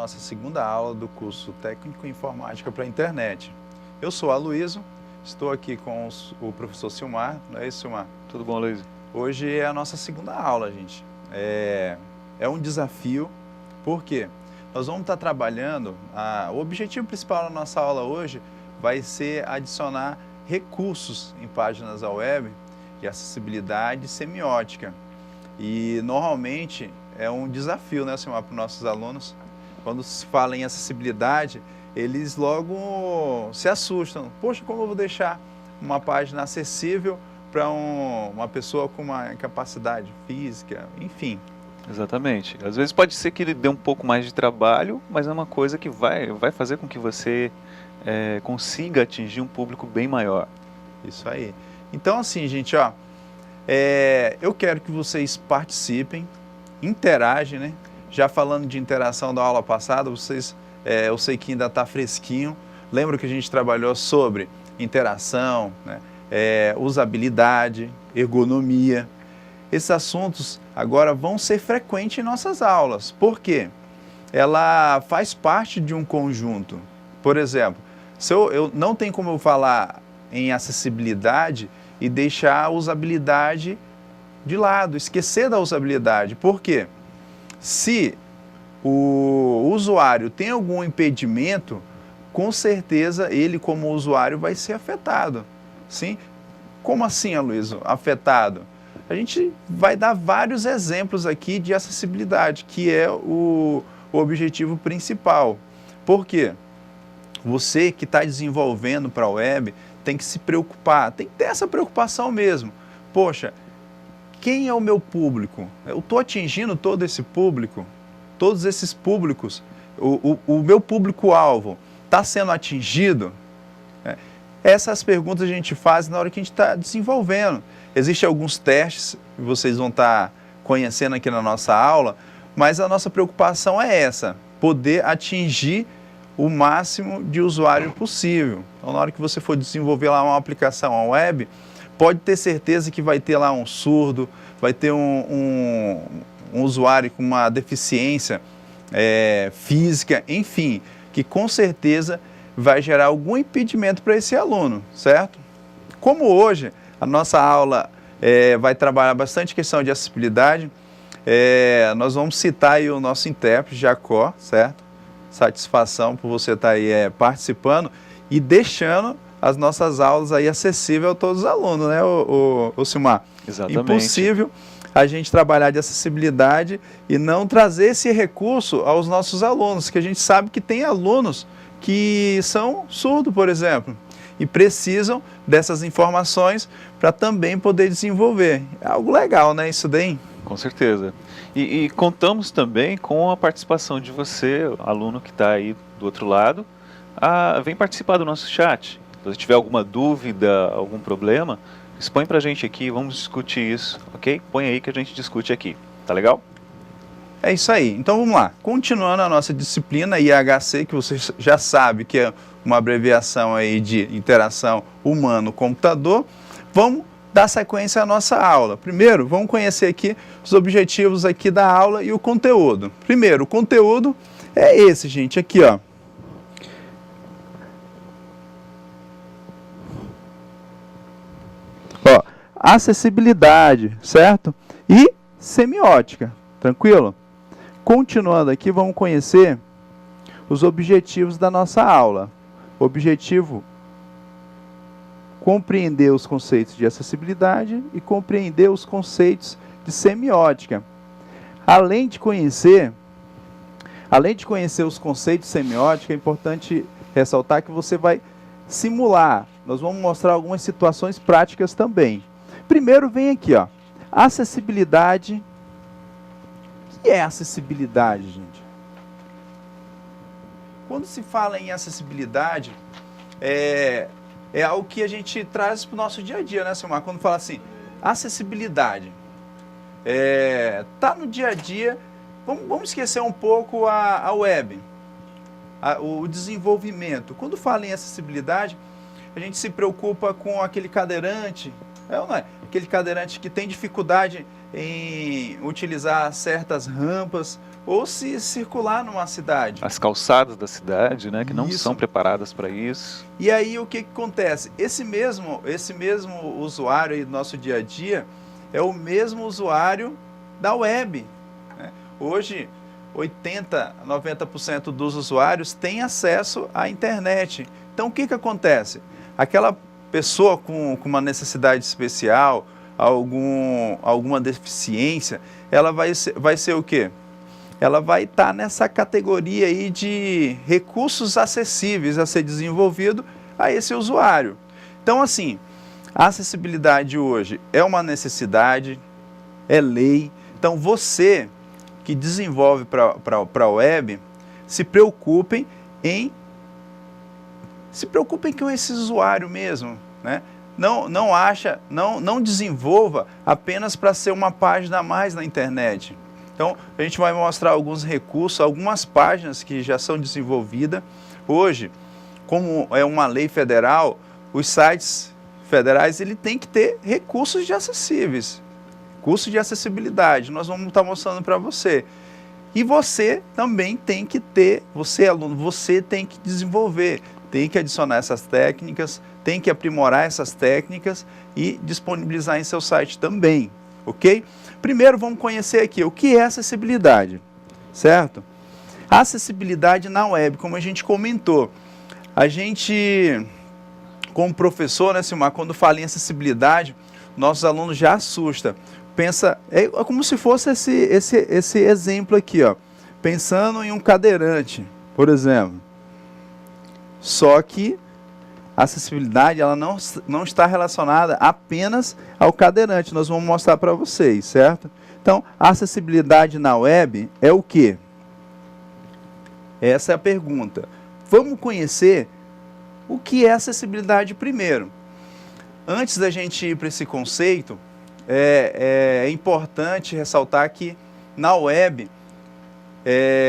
nossa segunda aula do curso Técnico em Informática para a Internet. Eu sou Aloysio, estou aqui com o professor Silmar, não é isso, Silmar? Tudo bom, Aloysio? Hoje é a nossa segunda aula, gente. É um desafio, porque nós vamos estar trabalhando, o objetivo principal da nossa aula hoje vai ser adicionar recursos em páginas da web de acessibilidade e semiótica. E normalmente é um desafio, né, Silmar, para os nossos alunos. Quando se fala em acessibilidade, eles logo se assustam. Poxa, como eu vou deixar uma página acessível para uma pessoa com uma incapacidade física, enfim. Exatamente. Às vezes pode ser que ele dê um pouco mais de trabalho, mas é uma coisa que vai fazer com que você consiga atingir um público bem maior. Isso aí. Então, assim, gente, ó, eu quero que vocês participem, interagem, né? Já falando de interação da aula passada, eu sei que ainda está fresquinho. Lembra que a gente trabalhou sobre interação, né? Usabilidade, ergonomia. Esses assuntos agora vão ser frequentes em nossas aulas. Por quê? Ela faz parte de um conjunto. Por exemplo, eu não tem como eu falar em acessibilidade e deixar a usabilidade de lado, esquecer da usabilidade. Por quê? Se o usuário tem algum impedimento, com certeza ele como usuário vai ser afetado. Sim? Como assim, Aloysio, afetado? A gente vai dar vários exemplos aqui de acessibilidade, que é o objetivo principal. Por quê? Você que está desenvolvendo para a web tem que se preocupar, tem que ter essa preocupação mesmo. Poxa, quem é o meu público? Eu estou atingindo todo esse público? Todos esses públicos? O meu público-alvo está sendo atingido? Essas perguntas a gente faz na hora que a gente está desenvolvendo. Existem alguns testes que vocês vão estar conhecendo aqui na nossa aula, mas a nossa preocupação é essa, poder atingir o máximo de usuário possível. Então, na hora que você for desenvolver lá uma aplicação, uma web, pode ter certeza que vai ter lá um surdo, vai ter um usuário com uma deficiência física, enfim, que com certeza vai gerar algum impedimento para esse aluno, certo? Como hoje a nossa aula vai trabalhar bastante questão de acessibilidade, nós vamos citar aí o nosso intérprete, Jacó, certo? Satisfação por você estar aí participando e deixando as nossas aulas aí acessíveis a todos os alunos, né, o Silmar? Exatamente. Impossível a gente trabalhar de acessibilidade e não trazer esse recurso aos nossos alunos, que a gente sabe que tem alunos que são surdos, por exemplo, e precisam dessas informações para também poder desenvolver. É algo legal, né, isso daí? Com certeza. E contamos também com a participação de você, aluno que está aí do outro lado. Vem participar do nosso chat. Se você tiver alguma dúvida, algum problema, expõe para a gente aqui, vamos discutir isso, ok? Põe aí que a gente discute aqui, tá legal? É isso aí. Então vamos lá. Continuando a nossa disciplina IHC, que você já sabe que é uma abreviação aí de interação humano-computador, vamos dar sequência à nossa aula. Primeiro, vamos conhecer aqui os objetivos aqui da aula e o conteúdo. Primeiro, o conteúdo é esse, gente, aqui, ó. Ó, acessibilidade, certo? E semiótica, tranquilo? Continuando aqui, vamos conhecer os objetivos da nossa aula. Objetivo: compreender os conceitos de acessibilidade e compreender os conceitos de semiótica. Além de conhecer os conceitos de semiótica, é importante ressaltar que você vai simular. Nós vamos mostrar algumas situações práticas também. Primeiro vem aqui, ó, acessibilidade. O que é acessibilidade, gente? Quando se fala em acessibilidade, é algo que a gente traz para o nosso dia a dia, né, Silmar? Quando fala assim, acessibilidade, tá no dia a dia. Vamos esquecer um pouco a web, o desenvolvimento. Quando fala em acessibilidade, a gente se preocupa com aquele cadeirante, ou não é? Aquele cadeirante que tem dificuldade em utilizar certas rampas, ou se circular numa cidade. As calçadas da cidade, né, que não Isso. são preparadas para isso. E aí o que acontece? Esse mesmo usuário aí do nosso dia a dia é o mesmo usuário da web, né? Hoje, 80, 90% dos usuários têm acesso à internet. Então, o que acontece? Aquela pessoa com uma necessidade especial, alguma deficiência, ela vai ser o quê? Ela vai estar nessa categoria aí de recursos acessíveis a ser desenvolvido a esse usuário. Então, assim, a acessibilidade hoje é uma necessidade, é lei. Então, você que desenvolve para a web, se preocupem com esse usuário mesmo, né? Não desenvolva apenas para ser uma página a mais na internet. Então, a gente vai mostrar alguns recursos, algumas páginas que já são desenvolvidas. Hoje, como é uma lei federal, os sites federais ele tem que ter recursos de acessíveis, curso de acessibilidade. Nós vamos estar mostrando para você. E você também tem que ter, você aluno, você tem que desenvolver, tem que adicionar essas técnicas, tem que aprimorar essas técnicas e disponibilizar em seu site também, ok? Primeiro vamos conhecer aqui o que é acessibilidade, certo? A acessibilidade na web, como a gente comentou, a gente, como professor, né, Silmar, quando fala em acessibilidade, nossos alunos já assustam. Pensa, é como se fosse esse exemplo aqui, ó, pensando em um cadeirante, por exemplo. Só que a acessibilidade ela não está relacionada apenas ao cadeirante. Nós vamos mostrar para vocês, certo? Então, a acessibilidade na web é o quê? Essa é a pergunta. Vamos conhecer o que é acessibilidade primeiro. Antes da gente ir para esse conceito, é importante ressaltar que na web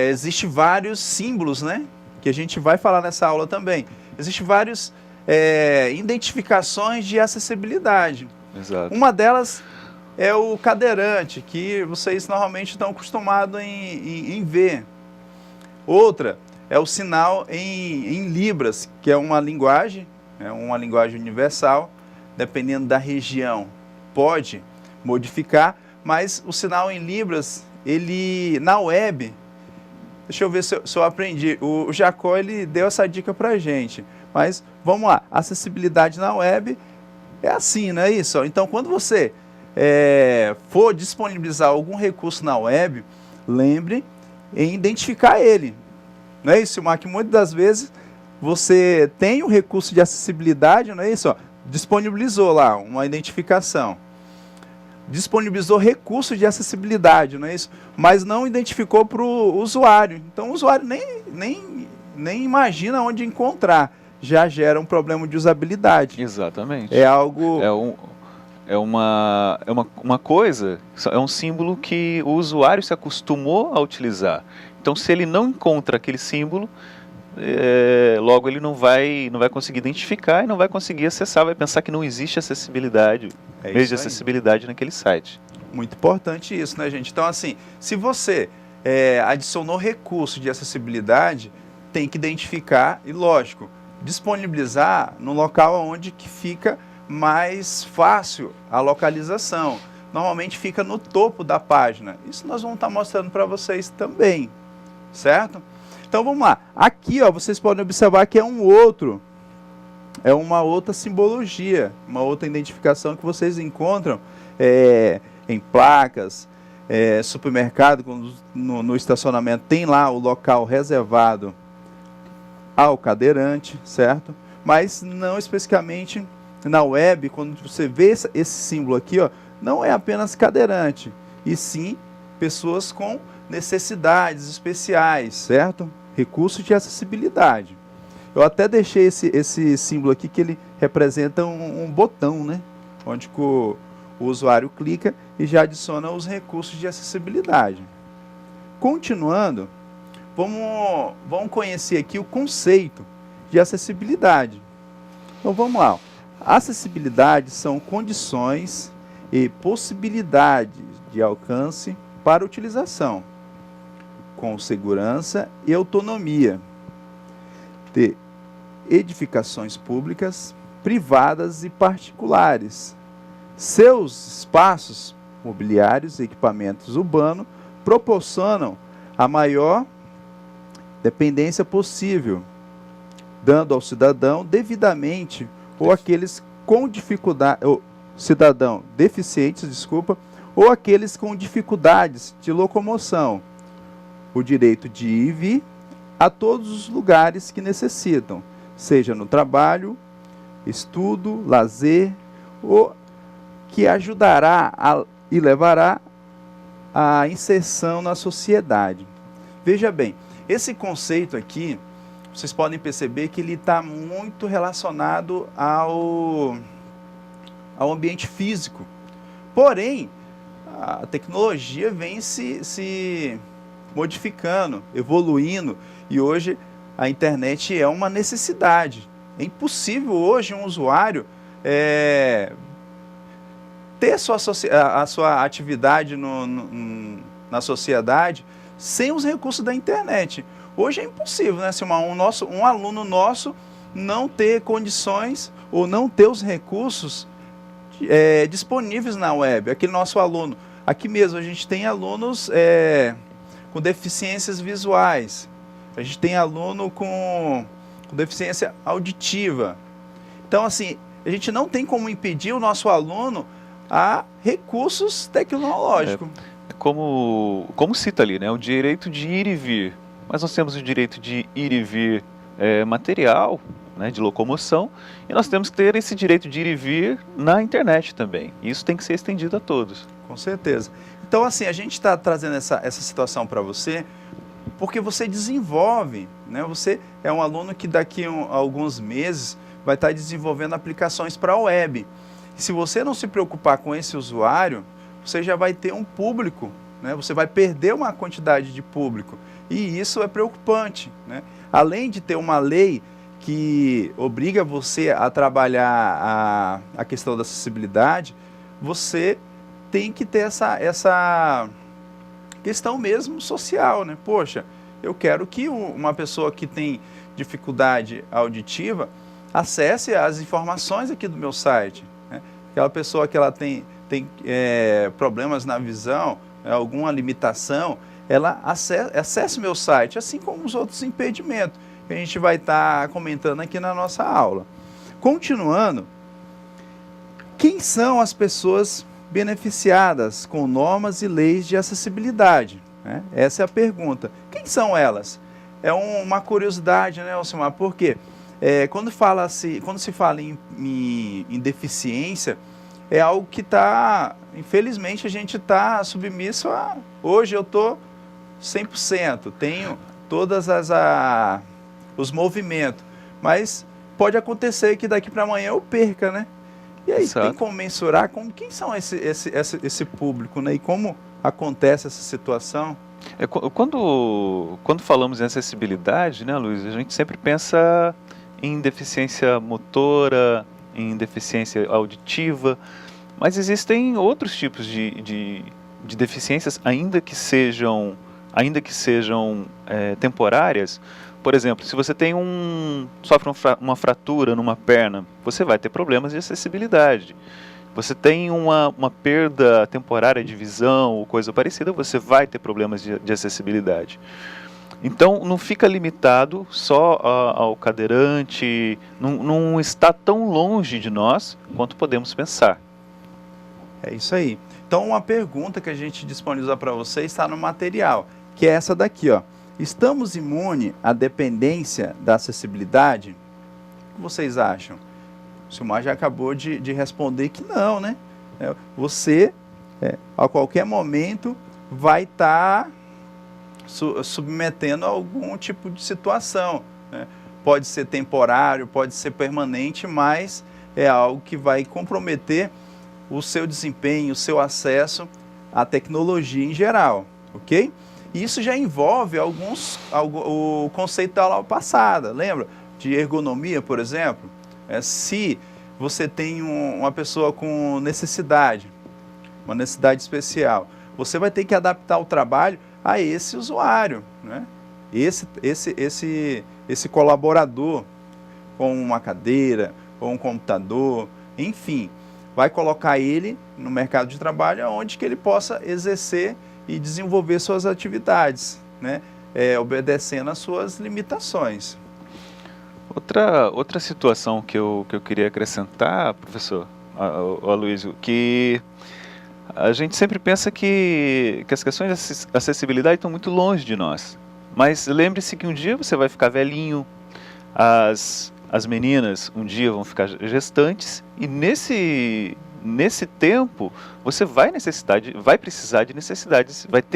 existe vários símbolos, né? Que a gente vai falar nessa aula também. Existem várias identificações de acessibilidade. Exato. Uma delas é o cadeirante, que vocês normalmente estão acostumados em ver. Outra é o sinal em Libras, que é uma linguagem universal, dependendo da região, pode modificar, mas o sinal em Libras, ele na web, deixa eu ver se eu aprendi, o Jacó ele deu essa dica pra gente, mas vamos lá, acessibilidade na web é assim, não é isso? Então quando você for disponibilizar algum recurso na web, lembre em identificar ele, não é isso, Silmar? Que muitas das vezes você tem um recurso de acessibilidade, não é isso? Ó, disponibilizou lá uma identificação, disponibilizou recurso de acessibilidade, não é isso? Mas não identificou para o usuário. Então o usuário nem imagina onde encontrar. Já gera um problema de usabilidade. Exatamente. É algo... É uma coisa, é um símbolo que o usuário se acostumou a utilizar. Então, se ele não encontra aquele símbolo, logo ele não vai conseguir identificar e não vai conseguir acessar, vai pensar que não existe acessibilidade, meio de acessibilidade naquele site. Muito importante isso, né, gente? Então, assim, se você adicionou recurso de acessibilidade, tem que identificar e, lógico, disponibilizar no local onde que fica mais fácil a localização. Normalmente fica no topo da página. Isso nós vamos estar mostrando para vocês também, certo? Então vamos lá. Aqui, ó, vocês podem observar que é uma outra simbologia, uma outra identificação que vocês encontram em placas, supermercado, no estacionamento tem lá o local reservado ao cadeirante, certo? Mas não especificamente na web, quando você vê esse símbolo aqui, ó, não é apenas cadeirante, e sim pessoas com necessidades especiais, certo? Recursos de acessibilidade. Eu até deixei esse símbolo aqui que ele representa um botão, né? Onde o usuário clica e já adiciona os recursos de acessibilidade. Continuando, vamos conhecer aqui o conceito de acessibilidade. Então vamos lá. Acessibilidade são condições e possibilidades de alcance para utilização. com segurança e autonomia de edificações públicas, privadas e particulares. Seus espaços mobiliários e equipamentos urbanos proporcionam a maior dependência possível, dando ao cidadão devidamente ou aqueles com dificuldade, ou cidadão deficientes, desculpa, ou aqueles com dificuldades de locomoção, o direito de ir e vir a todos os lugares que necessitam, seja no trabalho, estudo, lazer, ou que ajudará e levará à inserção na sociedade. Veja bem, esse conceito aqui, vocês podem perceber que ele está muito relacionado ao ambiente físico. Porém, a tecnologia vem se modificando, evoluindo, e hoje a internet é uma necessidade. É impossível hoje um usuário ter a sua atividade na sociedade sem os recursos da internet. Hoje é impossível, né? Se um aluno nosso não ter condições ou não ter os recursos disponíveis na web. Aquele nosso aluno, aqui mesmo a gente tem alunos com deficiências visuais, a gente tem aluno com deficiência auditiva. Então, assim, a gente não tem como impedir o nosso aluno a recursos tecnológicos. Como cita ali, né? O direito de ir e vir. Mas nós temos o direito de ir e vir material, né, de locomoção, e nós temos que ter esse direito de ir e vir na internet também. E isso tem que ser estendido a todos. Com certeza. Então, assim, a gente está trazendo essa situação para você, porque você desenvolve, né? Você é um aluno que daqui a alguns meses vai estar desenvolvendo aplicações para a web. E se você não se preocupar com esse usuário, você já vai ter um público, né? Você vai perder uma quantidade de público. E isso é preocupante, né? Além de ter uma lei que obriga você a trabalhar a questão da acessibilidade, você tem que ter essa questão mesmo social, né? Poxa, eu quero que uma pessoa que tem dificuldade auditiva acesse as informações aqui do meu site, né? Aquela pessoa que ela tem problemas na visão, alguma limitação, ela acesse meu site, assim como os outros impedimentos que a gente vai estar comentando aqui na nossa aula. Continuando, quem são as pessoas beneficiadas com normas e leis de acessibilidade, né? Essa é a pergunta. Quem são elas? É uma curiosidade, né, Alcimar? Por quê? Quando se fala em deficiência, é algo que infelizmente a gente está submisso a... Hoje eu estou 100%, tenho todas os movimentos, mas pode acontecer que daqui para amanhã eu perca, né? E aí Exato. tem como mensurar quem são esse público, né? E como acontece essa situação? Quando falamos em acessibilidade, né, Luiz, a gente sempre pensa em deficiência motora, em deficiência auditiva, mas existem outros tipos de deficiências, ainda que sejam temporárias. Por exemplo, se você sofre uma fratura numa perna, você vai ter problemas de acessibilidade. Você tem uma perda temporária de visão ou coisa parecida, você vai ter problemas de acessibilidade. Então, não fica limitado só ao cadeirante, não está tão longe de nós quanto podemos pensar. É isso aí. Então, uma pergunta que a gente disponibiliza para você está no material, que é essa daqui, ó. Estamos imunes à dependência da acessibilidade? O que vocês acham? O Silmar já acabou de responder que não, né? Você, a qualquer momento, vai estar submetendo a algum tipo de situação, né? Pode ser temporário, pode ser permanente, mas é algo que vai comprometer o seu desempenho, o seu acesso à tecnologia em geral, ok? E isso já envolve o conceito da aula passada, lembra? De ergonomia, por exemplo. Se você tem uma pessoa com necessidade, uma necessidade especial, você vai ter que adaptar o trabalho a esse usuário, né? Esse colaborador com uma cadeira, com um computador, enfim, vai colocar ele no mercado de trabalho onde que ele possa exercer e desenvolver suas atividades, né? Obedecendo às suas limitações. Outra situação que eu queria acrescentar, professor Aloysio, que a gente sempre pensa que as questões de acessibilidade estão muito longe de nós. Mas lembre-se que um dia você vai ficar velhinho, as meninas um dia vão ficar gestantes, e nesse tempo você vai ter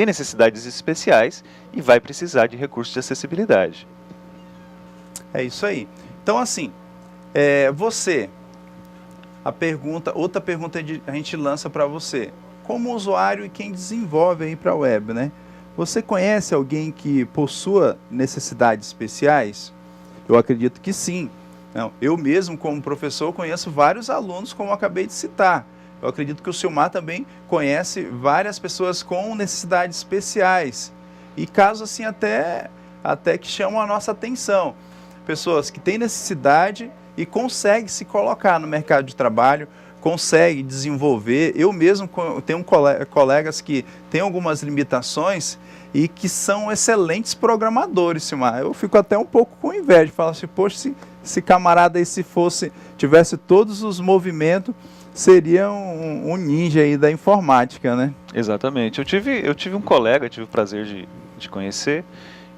necessidades especiais e vai precisar de recursos de acessibilidade. É isso aí. Então, assim, outra pergunta a gente lança para você. Como usuário e quem desenvolve aí para a web, né? Você conhece alguém que possua necessidades especiais? Eu acredito que sim. Não, eu mesmo, como professor, conheço vários alunos, como eu acabei de citar. Eu acredito que o Silmar também conhece várias pessoas com necessidades especiais. E casos assim até que chamam a nossa atenção. Pessoas que têm necessidade e conseguem se colocar no mercado de trabalho, conseguem desenvolver. Eu mesmo tenho colegas que têm algumas limitações e que são excelentes programadores, Silmar. Eu fico até um pouco com inveja, falo assim, poxa, se esse camarada aí tivesse todos os movimentos, seria um ninja aí da informática, né? Exatamente. Eu tive um colega, tive o prazer de conhecer,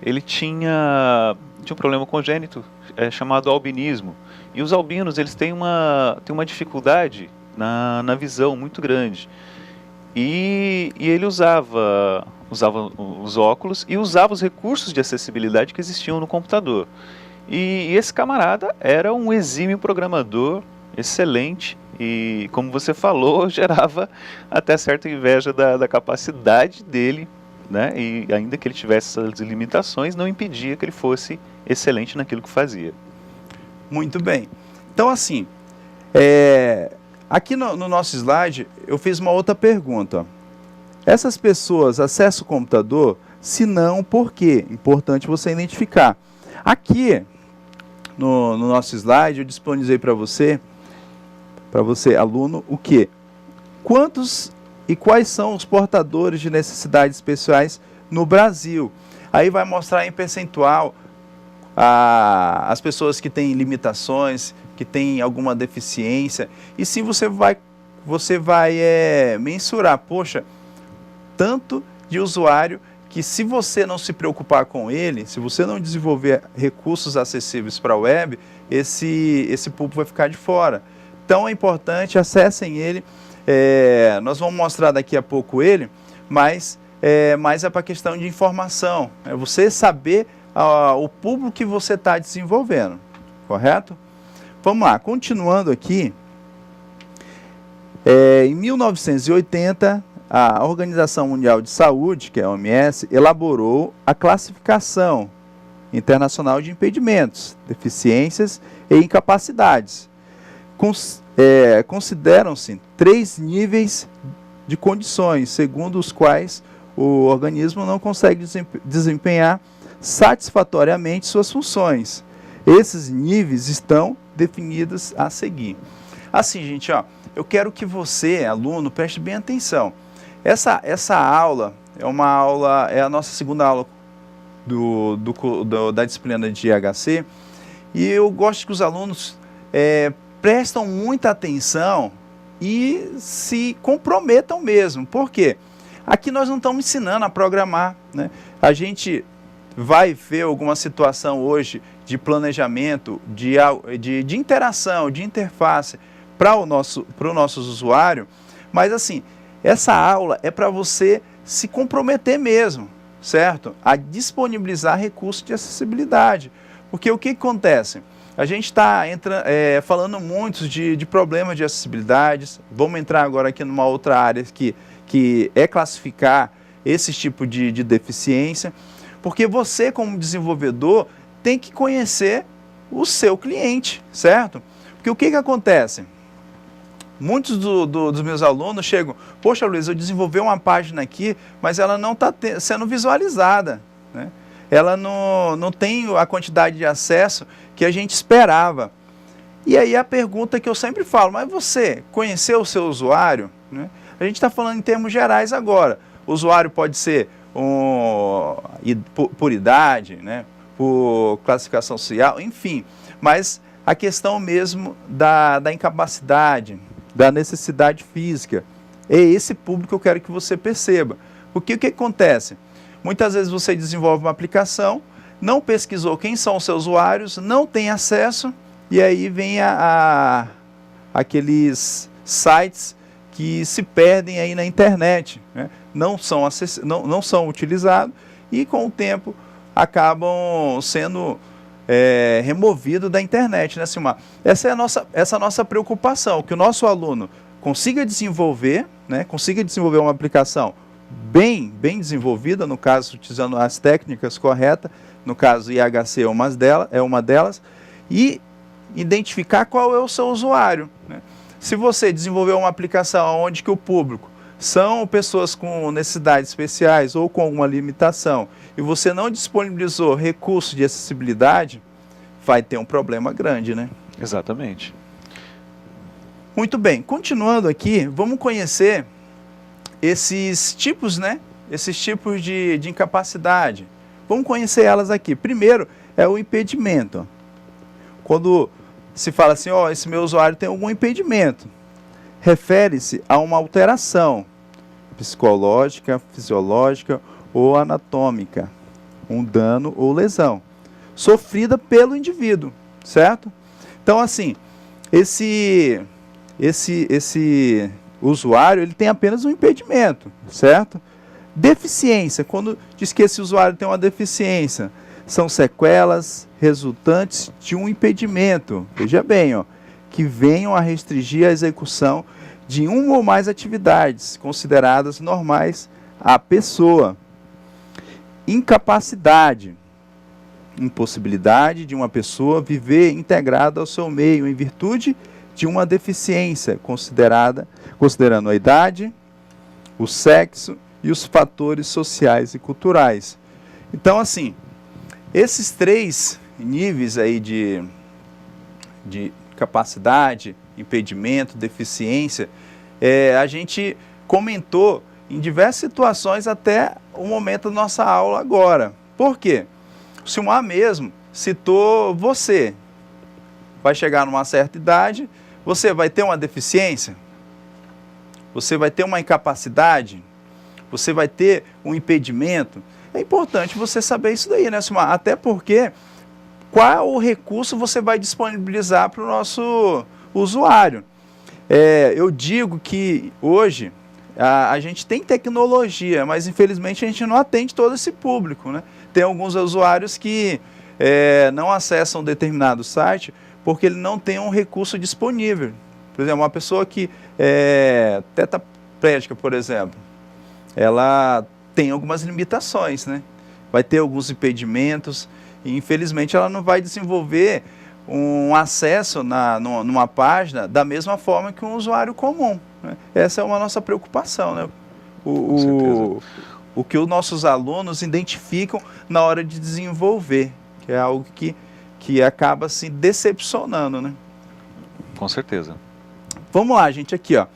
ele tinha um problema congênito chamado albinismo. E os albinos, eles têm uma dificuldade na visão muito grande. E ele usava os óculos e usava os recursos de acessibilidade que existiam no computador. E esse camarada era um exímio programador, excelente, e como você falou, gerava até certa inveja da capacidade dele, né? E ainda que ele tivesse essas limitações, não impedia que ele fosse excelente naquilo que fazia. Muito bem. Então, assim, aqui no nosso slide, eu fiz uma outra pergunta. Essas pessoas acessam o computador? Se não, por quê? Importante você identificar. Aqui, no nosso slide, eu disponibilizei para você, aluno, o quê? Quantos e quais são os portadores de necessidades especiais no Brasil? Aí vai mostrar em percentual as pessoas que têm limitações, que têm alguma deficiência, e sim você vai mensurar, poxa, tanto de usuário que se você não se preocupar com ele, se você não desenvolver recursos acessíveis para a web, esse público vai ficar de fora. Então é importante, acessem ele, nós vamos mostrar daqui a pouco ele, mas é para a questão de informação, é você saber o público que você está desenvolvendo, correto? Vamos lá, continuando aqui, em 1980, a Organização Mundial de Saúde, que é a OMS, elaborou a Classificação Internacional de Impedimentos, Deficiências e Incapacidades. Consideram-se 3 níveis de condições, segundo os quais o organismo não consegue desempenhar satisfatoriamente suas funções. Esses níveis estão definidos a seguir. Assim, gente, eu quero que você, aluno, preste bem atenção. Essa aula é a nossa segunda aula da disciplina de IHC, e eu gosto que os alunos prestam muita atenção e se comprometam mesmo. Por quê? Aqui nós não estamos ensinando a programar, né? A gente vai ver alguma situação hoje de planejamento, de interação, de interface para o nosso usuário, mas assim, essa aula é para você se comprometer mesmo, certo? A disponibilizar recursos de acessibilidade. Porque o que acontece? A gente está falando muito de problemas de acessibilidade. Vamos entrar agora aqui numa outra área que é classificar esse tipo de deficiência. Porque você, como desenvolvedor, tem que conhecer o seu cliente, certo? Porque o que acontece? Muitos dos meus alunos chegam, poxa Luiz, eu desenvolvi uma página aqui, mas ela não está sendo visualizada, né? Ela não tem a quantidade de acesso que a gente esperava. E aí a pergunta que eu sempre falo, mas você conheceu o seu usuário? Né? A gente está falando em termos gerais agora. O usuário pode ser por idade, né? Por classificação social, enfim. Mas a questão mesmo da incapacidade, da necessidade física, é esse público que eu quero que você perceba. Porque o que acontece? Muitas vezes você desenvolve uma aplicação, não pesquisou quem são os seus usuários, não tem acesso, e aí vem aqueles sites que se perdem aí na internet, né? não são utilizados e com o tempo acabam sendo removidos da internet, né, Silmar? Essa é a nossa preocupação, que o nosso aluno consiga desenvolver uma aplicação bem desenvolvida, no caso, utilizando as técnicas corretas, no caso, IHC é uma delas, e identificar qual é o seu usuário, né? Se você desenvolver uma aplicação onde que o público são pessoas com necessidades especiais ou com alguma limitação, e você não disponibilizou recursos de acessibilidade, vai ter um problema grande, né? Exatamente. Muito bem, continuando aqui, vamos conhecer esses tipos, né? Esses tipos de incapacidade. Vamos conhecer elas aqui. Primeiro é o impedimento. Quando se fala assim, ó, esse meu usuário tem algum impedimento, refere-se a uma alteração psicológica, fisiológica ou anatômica, um dano ou lesão sofrida pelo indivíduo, certo? Então, assim, esse usuário, ele tem apenas um impedimento, certo? Deficiência, quando diz que esse usuário tem uma deficiência, são sequelas resultantes de um impedimento, veja bem, ó, que venham a restringir a execução de uma ou mais atividades consideradas normais à pessoa. Incapacidade, impossibilidade de uma pessoa viver integrada ao seu meio em virtude de uma deficiência considerando a idade, o sexo e os fatores sociais e culturais. Então, assim, esses três níveis aí de capacidade, impedimento, deficiência, a gente comentou em diversas situações até o momento da nossa aula agora. Por quê? O Silmar mesmo citou você. Vai chegar numa certa idade, você vai ter uma deficiência, você vai ter uma incapacidade, você vai ter um impedimento. É importante você saber isso daí, né, Silmar? Até porque qual o recurso você vai disponibilizar para o nosso usuário. Eu digo que hoje a gente tem tecnologia, mas infelizmente a gente não atende todo esse público, né? Tem alguns usuários que não acessam um determinado site porque ele não tem um recurso disponível. Por exemplo, uma pessoa que é tetraplégica, por exemplo, ela tem algumas limitações, né? Vai ter alguns impedimentos e infelizmente ela não vai desenvolver um acesso numa página da mesma forma que um usuário comum, né? Essa é uma nossa preocupação, né? O que os nossos alunos identificam na hora de desenvolver, que é algo que acaba se decepcionando, né? Com certeza. Vamos lá, gente, aqui, ó.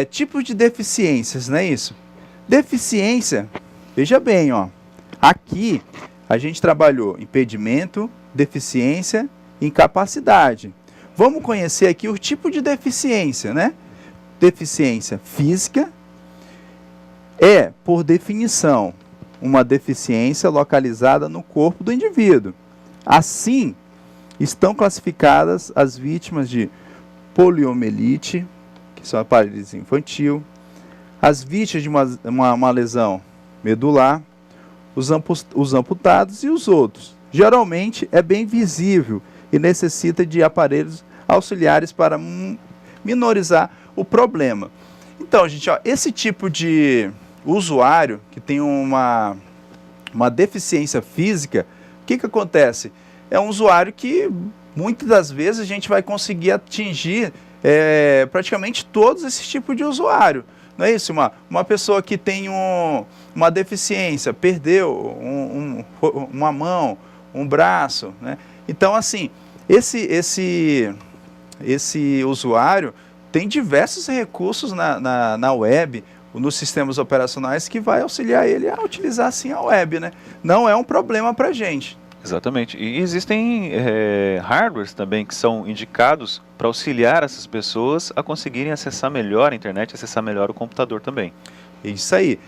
Tipos de deficiências, não é isso? Deficiência, veja bem, ó. Aqui a gente trabalhou impedimento, deficiência, incapacidade. Vamos conhecer aqui o tipo de deficiência, né? Deficiência física é, por definição, uma deficiência localizada no corpo do indivíduo. Assim, estão classificadas as vítimas de poliomielite, que são a paralisia infantil, as vítimas de uma lesão medular, os amputados e os outros. Geralmente é bem visível e necessita de aparelhos auxiliares para minorizar o problema. Então, gente, ó, esse tipo de usuário que tem uma deficiência física, o que acontece? É um usuário que muitas das vezes a gente vai conseguir atingir praticamente todos esses tipos de usuário. Não é isso? Uma pessoa que tem uma deficiência, perdeu uma mão, um braço, né? Então, assim, esse usuário tem diversos recursos na web, nos sistemas operacionais, que vai auxiliar ele a utilizar, sim, a web, né? Não é um problema para a gente. Exatamente. E existem hardwares também que são indicados para auxiliar essas pessoas a conseguirem acessar melhor a internet, acessar melhor o computador também. Isso aí.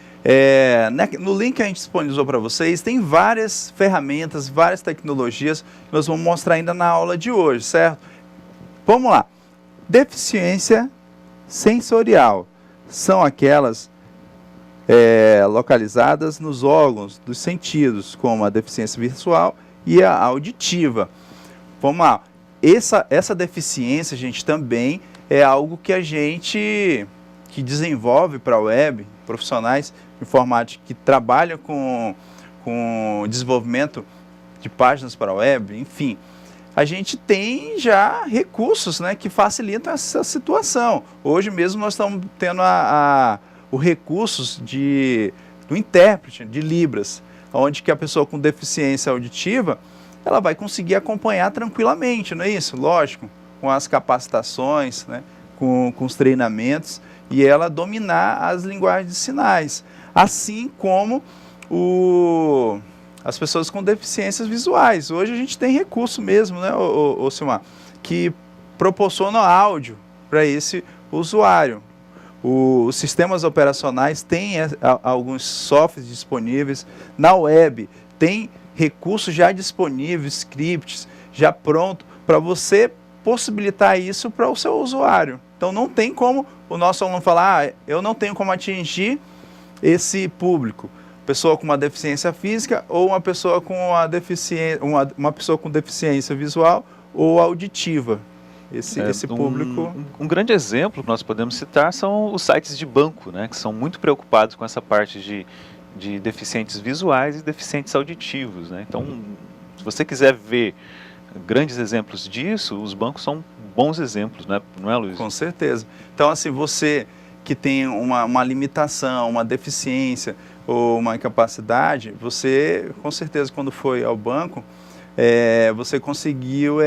No link que a gente disponibilizou para vocês, tem várias ferramentas, várias tecnologias que nós vamos mostrar ainda na aula de hoje, certo? Vamos lá. Deficiência sensorial são aquelas localizadas nos órgãos dos sentidos, como a deficiência visual e a auditiva. Vamos lá. Essa deficiência, gente, também é algo que a gente desenvolve para a web, profissionais de informática que trabalham com desenvolvimento de páginas para a web, enfim. A gente tem já recursos, né, que facilitam essa situação. Hoje mesmo nós estamos tendo os recursos do intérprete de Libras, onde que a pessoa com deficiência auditiva, ela vai conseguir acompanhar tranquilamente, não é isso? Lógico, com as capacitações, né, com os treinamentos, e ela dominar as linguagens de sinais, assim como as pessoas com deficiências visuais. Hoje a gente tem recurso mesmo, né, Silmar, que proporciona áudio para esse usuário. Os sistemas operacionais têm alguns softwares disponíveis. Na web tem recursos já disponíveis, scripts já pronto para você possibilitar isso para o seu usuário. Então não tem como o nosso aluno falar, eu não tenho como atingir esse público. Pessoa com uma deficiência física ou uma pessoa com uma pessoa com deficiência visual ou auditiva. Esse público... Um grande exemplo que nós podemos citar são os sites de banco, né, que são muito preocupados com essa parte de deficientes visuais e deficientes auditivos, né? Então, se você quiser ver grandes exemplos disso, os bancos são bons exemplos, né? Não é, Luiz? Com certeza. Então, assim, você que tem uma limitação, uma deficiência ou uma incapacidade, você, com certeza, quando foi ao banco, você conseguiu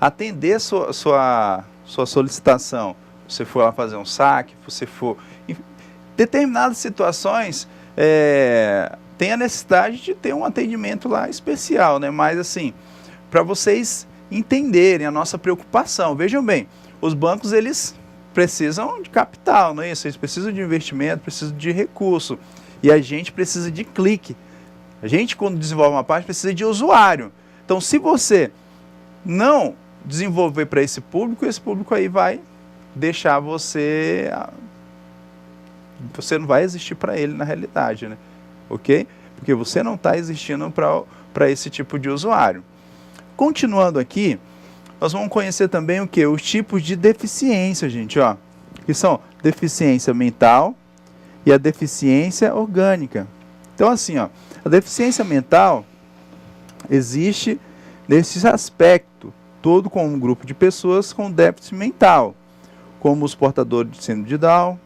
atender sua solicitação. Você for lá fazer um saque, você for... Em determinadas situações, tem a necessidade de ter um atendimento lá especial, né? Mas, assim, para vocês entenderem a nossa preocupação, vejam bem, os bancos, eles precisam de capital, não é isso? Eles precisam de investimento, precisam de recurso. E a gente precisa de clique. A gente, quando desenvolve uma página, precisa de usuário. Então, se você não desenvolver para esse público aí vai deixar você não vai existir para ele na realidade, né? Ok? Porque você não está existindo para esse tipo de usuário. Continuando aqui, nós vamos conhecer também o que? Os tipos de deficiência, gente, ó, que são deficiência mental e a deficiência orgânica. Então, assim, ó, a deficiência mental existe nesse aspecto, todo com um grupo de pessoas com déficit mental, como os portadores de síndrome de Down,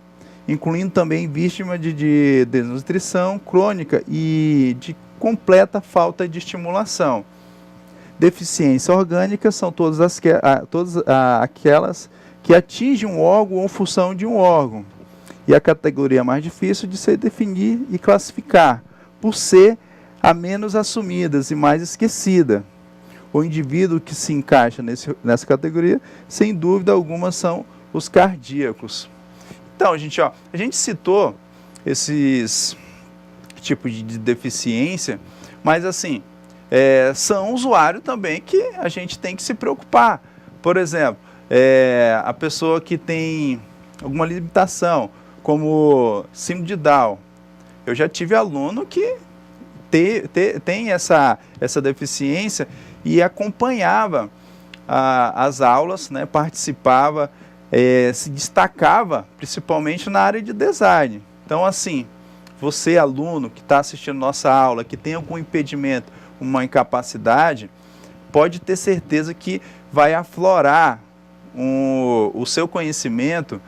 incluindo também vítimas de desnutrição crônica e de completa falta de estimulação. Deficiência orgânica são todas aquelas que atingem um órgão ou função de um órgão. E a categoria mais difícil de se definir e classificar, por ser a menos assumidas e mais esquecida. O indivíduo que se encaixa nessa categoria, sem dúvida alguma, são os cardíacos. Então, gente, ó, a gente citou esses tipos de deficiência, mas assim, são usuários também que a gente tem que se preocupar. Por exemplo, a pessoa que tem alguma limitação, como síndrome de Down. Eu já tive aluno que tem essa deficiência e acompanhava as aulas, né, participava, se destacava principalmente na área de design. Então, assim, você, aluno que está assistindo nossa aula, que tem algum impedimento, uma incapacidade, pode ter certeza que vai aflorar o seu conhecimento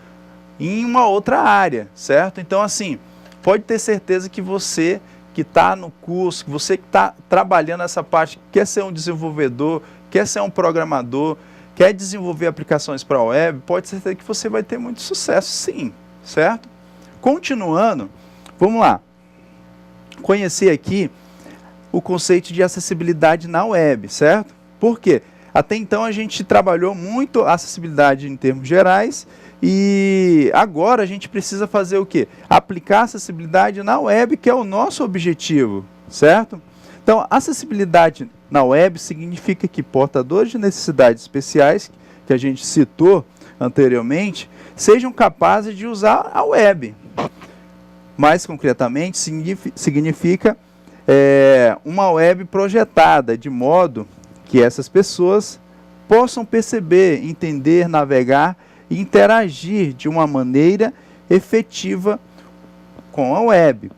em uma outra área, certo? Então, assim, pode ter certeza que você que está no curso, que você que está trabalhando essa parte, quer ser um desenvolvedor, quer ser um programador, quer desenvolver aplicações para a web, pode ser certeza que você vai ter muito sucesso, sim, certo? Continuando, vamos lá. Conhecer aqui o conceito de acessibilidade na web, certo? Por quê? Até então a gente trabalhou muito a acessibilidade em termos gerais e agora a gente precisa fazer o quê? Aplicar acessibilidade na web, que é o nosso objetivo, certo? Então, acessibilidade na web significa que portadores de necessidades especiais, que a gente citou anteriormente, sejam capazes de usar a web. Mais concretamente, significa uma web projetada de modo que essas pessoas possam perceber, entender, navegar e interagir de uma maneira efetiva com a web,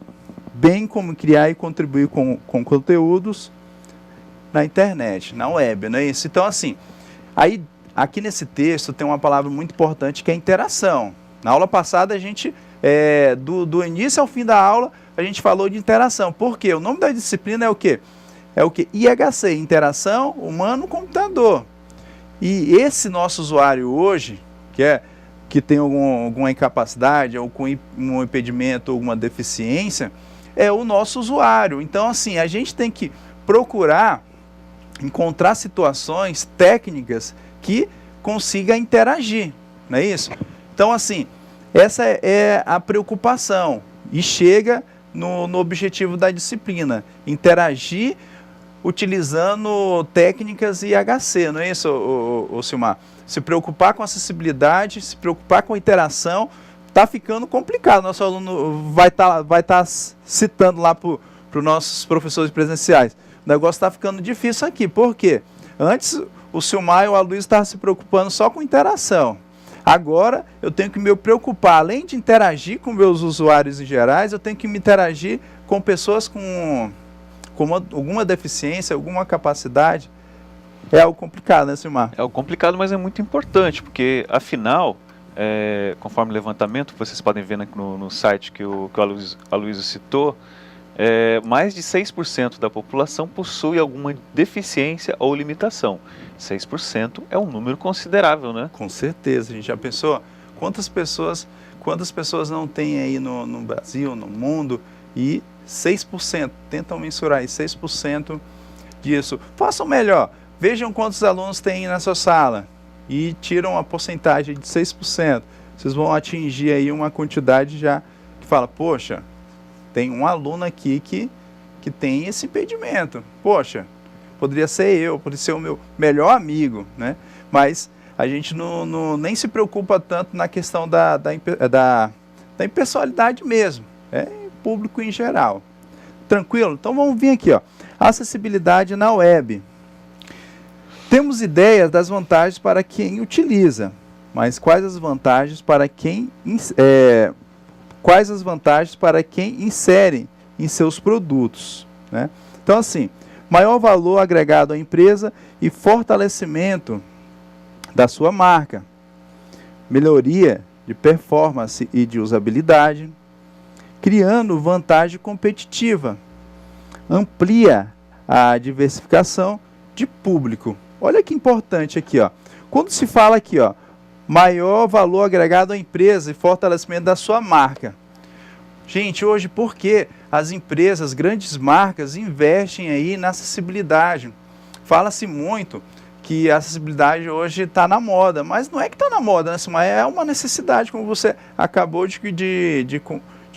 bem como criar e contribuir com conteúdos na internet, na web, não é isso? Então, assim, aí, aqui nesse texto tem uma palavra muito importante que é interação. Na aula passada, a gente, do início ao fim da aula, a gente falou de interação. Por quê? O nome da disciplina é o quê? É o quê? IHC, Interação Humano-Computador. E esse nosso usuário hoje, que tem alguma incapacidade, ou com um impedimento, alguma deficiência, é o nosso usuário. Então, assim, a gente tem que procurar encontrar situações técnicas que consiga interagir, não é isso? Então, assim, essa é a preocupação e chega no objetivo da disciplina, interagir utilizando técnicas IHC, não é isso, ô Silmar? Se preocupar com acessibilidade, se preocupar com interação, está ficando complicado. Nosso aluno vai tá citando lá para os nossos professores presenciais. O negócio está ficando difícil aqui. Por quê? Antes, o Silmar e o Aloysio estavam se preocupando só com interação. Agora, eu tenho que me preocupar, além de interagir com meus usuários em gerais, eu tenho que me interagir com pessoas com alguma deficiência, alguma capacidade. É algo complicado, né, Silmar? É algo complicado, mas é muito importante, porque, afinal, conforme o levantamento, vocês podem ver no site que o Aloysio citou, mais de 6% da população possui alguma deficiência ou limitação. 6% é um número considerável, né? Com certeza. A gente já pensou quantas pessoas não tem aí no Brasil, no mundo, e 6%, tentam mensurar aí 6% disso. Façam melhor, vejam quantos alunos tem na sua sala e tiram a porcentagem de 6%. Vocês vão atingir aí uma quantidade já que fala, poxa, tem um aluno aqui que tem esse impedimento. Poxa, poderia ser o meu melhor amigo, né? Mas a gente nem se preocupa tanto na questão da impessoalidade mesmo, público em geral. Tranquilo? Então vamos vir aqui, ó. Acessibilidade na web. Temos ideias das vantagens para quem utiliza, mas quais as vantagens para quem insere em seus produtos, né? Então, assim, maior valor agregado à empresa e fortalecimento da sua marca, melhoria de performance e de usabilidade, criando vantagem competitiva, amplia a diversificação de público. Olha que importante aqui, ó. Quando se fala aqui, ó, maior valor agregado à empresa e fortalecimento da sua marca. Gente, hoje, por que as empresas, grandes marcas, investem aí na acessibilidade? Fala-se muito que a acessibilidade hoje está na moda, mas não é que está na moda, né? Mas é uma necessidade, como você acabou de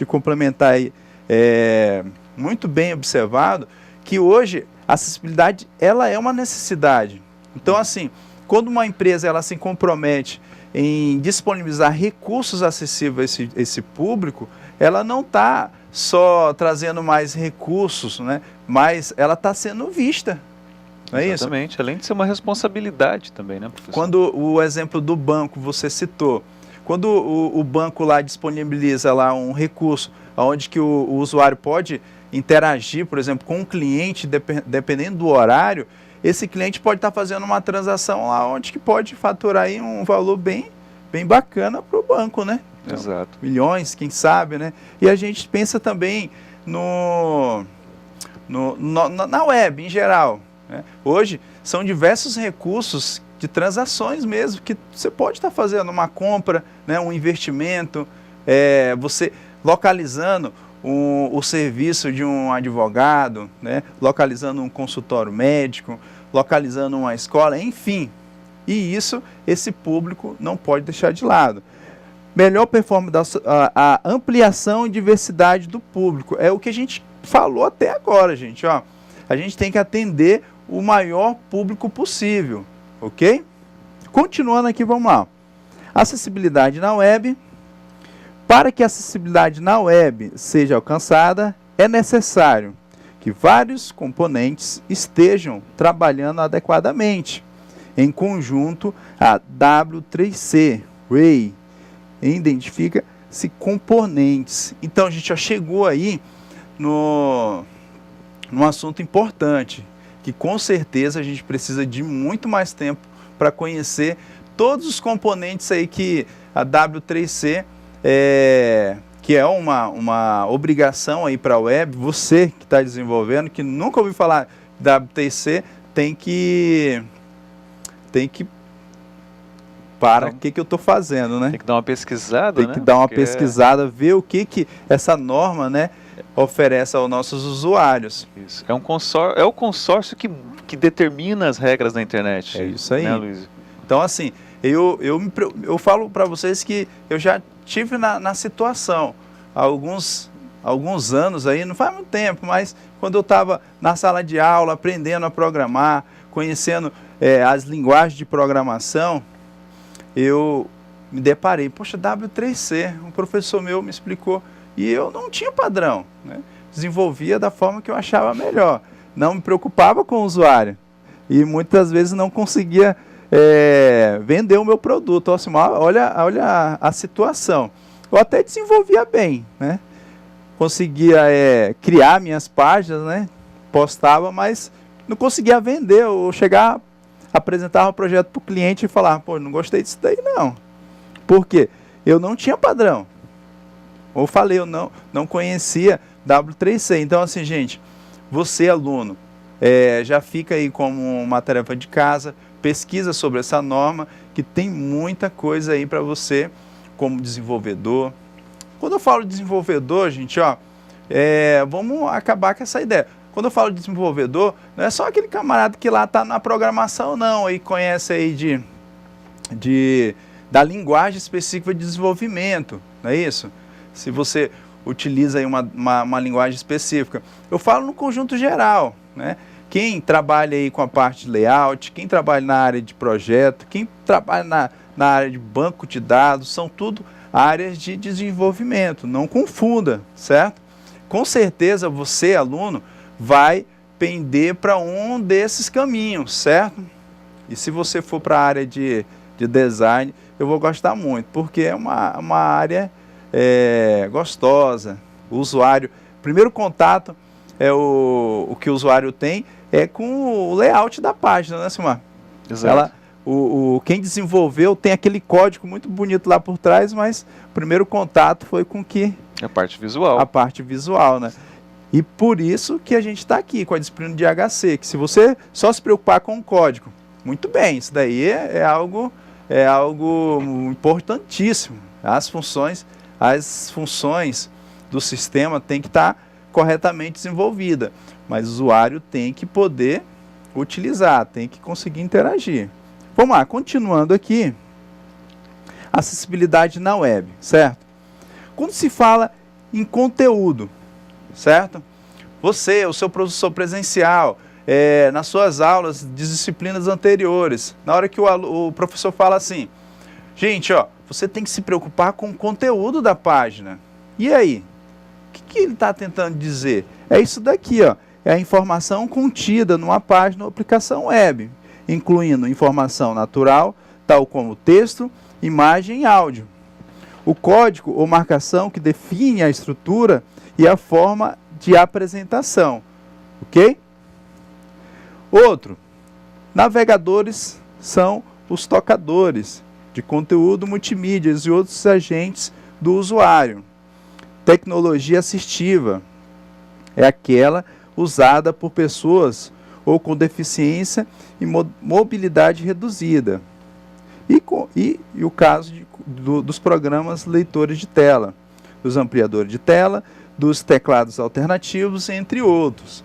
complementar aí, muito bem observado, que hoje a acessibilidade ela é uma necessidade. Então, assim, quando uma empresa ela se compromete em disponibilizar recursos acessíveis a esse público, ela não está só trazendo mais recursos, né? Mas ela está sendo vista. Não é isso? Exatamente, além de ser uma responsabilidade também, né, professor? Quando o exemplo do banco você citou, quando o banco lá disponibiliza lá um recurso onde que o usuário pode interagir, por exemplo, com o cliente, dependendo do horário, esse cliente pode estar fazendo uma transação lá onde que pode faturar aí um valor bem bacana para o banco, né? Então, Exato. milhões, quem sabe, né? E a gente pensa também na web em geral, né? Hoje são diversos recursos de transações mesmo, que você pode estar fazendo uma compra, né, um investimento, você localizando o serviço de um advogado, né, localizando um consultório médico, localizando uma escola, enfim. E isso, esse público não pode deixar de lado. Melhor performance, a ampliação e diversidade do público. É o que a gente falou até agora, gente. Ó, a gente tem que atender o maior público possível, ok? Continuando aqui, vamos lá. Acessibilidade na web. Para que a acessibilidade na web seja alcançada, é necessário que vários componentes estejam trabalhando adequadamente. Em conjunto, a W3C, Ray, identifica-se componentes. Então, a gente já chegou aí num assunto importante, que com certeza a gente precisa de muito mais tempo para conhecer todos os componentes aí que a W3C, que é uma obrigação aí para a web, você que está desenvolvendo, que nunca ouviu falar W3C, tem que para o que eu estou fazendo, né? Tem que dar uma pesquisada, Tem que dar uma pesquisada, ver o que essa norma, né, oferece aos nossos usuários. Isso. É o consórcio que determina as regras da internet. É isso aí. Né, Luiz? Então, assim, eu falo para vocês que eu já tive na situação, há alguns anos aí, não faz muito tempo, mas quando eu estava na sala de aula, aprendendo a programar, conhecendo as linguagens de programação, eu me deparei, poxa, W3C, um professor meu me explicou, e eu não tinha padrão, né? Desenvolvia da forma que eu achava melhor, não me preocupava com o usuário, e muitas vezes não conseguia vender o meu produto. Assim, olha a situação. Eu até desenvolvia bem, né? Conseguia criar minhas páginas, né? Postava, mas não conseguia vender, ou chegar, apresentava um projeto para o cliente e falar, pô, não gostei disso daí não. Por quê? Eu não tinha padrão. Ou falei, eu não conhecia W3C. Então, assim, gente, você, aluno, já fica aí como uma tarefa de casa, pesquisa sobre essa norma, que tem muita coisa aí para você, como desenvolvedor. Quando eu falo de desenvolvedor, gente, ó, vamos acabar com essa ideia. Quando eu falo de desenvolvedor, não é só aquele camarada que lá está na programação, não, e conhece aí da linguagem específica de desenvolvimento, não é isso? Se você utiliza aí uma linguagem específica. Eu falo no conjunto geral, né? Quem trabalha aí com a parte de layout, quem trabalha na área de projeto, quem trabalha na área de banco de dados, são tudo áreas de desenvolvimento, não confunda, certo? Com certeza você, aluno, vai pender para um desses caminhos, certo? E se você for para a área de design, eu vou gostar muito, porque é uma área gostosa. O usuário, primeiro contato o que o usuário tem com o layout da página, né, Silmar? Exato. Quem desenvolveu tem aquele código muito bonito lá por trás, mas o primeiro contato foi com a parte visual. A parte visual, né? E por isso que a gente está aqui com a disciplina de HC, que se você só se preocupar com o código, muito bem, isso daí é algo importantíssimo. As funções do sistema têm que estar corretamente desenvolvidas, mas o usuário tem que poder utilizar, tem que conseguir interagir. Vamos lá, continuando aqui, acessibilidade na web, certo? Quando se fala em conteúdo, certo? Você, o seu professor presencial, nas suas aulas de disciplinas anteriores, na hora que o professor fala assim, gente, ó, você tem que se preocupar com o conteúdo da página. E aí? O que ele está tentando dizer? É isso daqui, ó, é a informação contida numa página ou aplicação web, incluindo informação natural, tal como texto, imagem e áudio. O código ou marcação que define a estrutura e a forma de apresentação, ok? Outro, Navegadores são os tocadores de conteúdo, multimídias e outros agentes do usuário. Tecnologia assistiva é aquela usada por pessoas ou com deficiência e mobilidade reduzida. E o caso dos programas leitores de tela, dos ampliadores de tela, dos teclados alternativos, entre outros.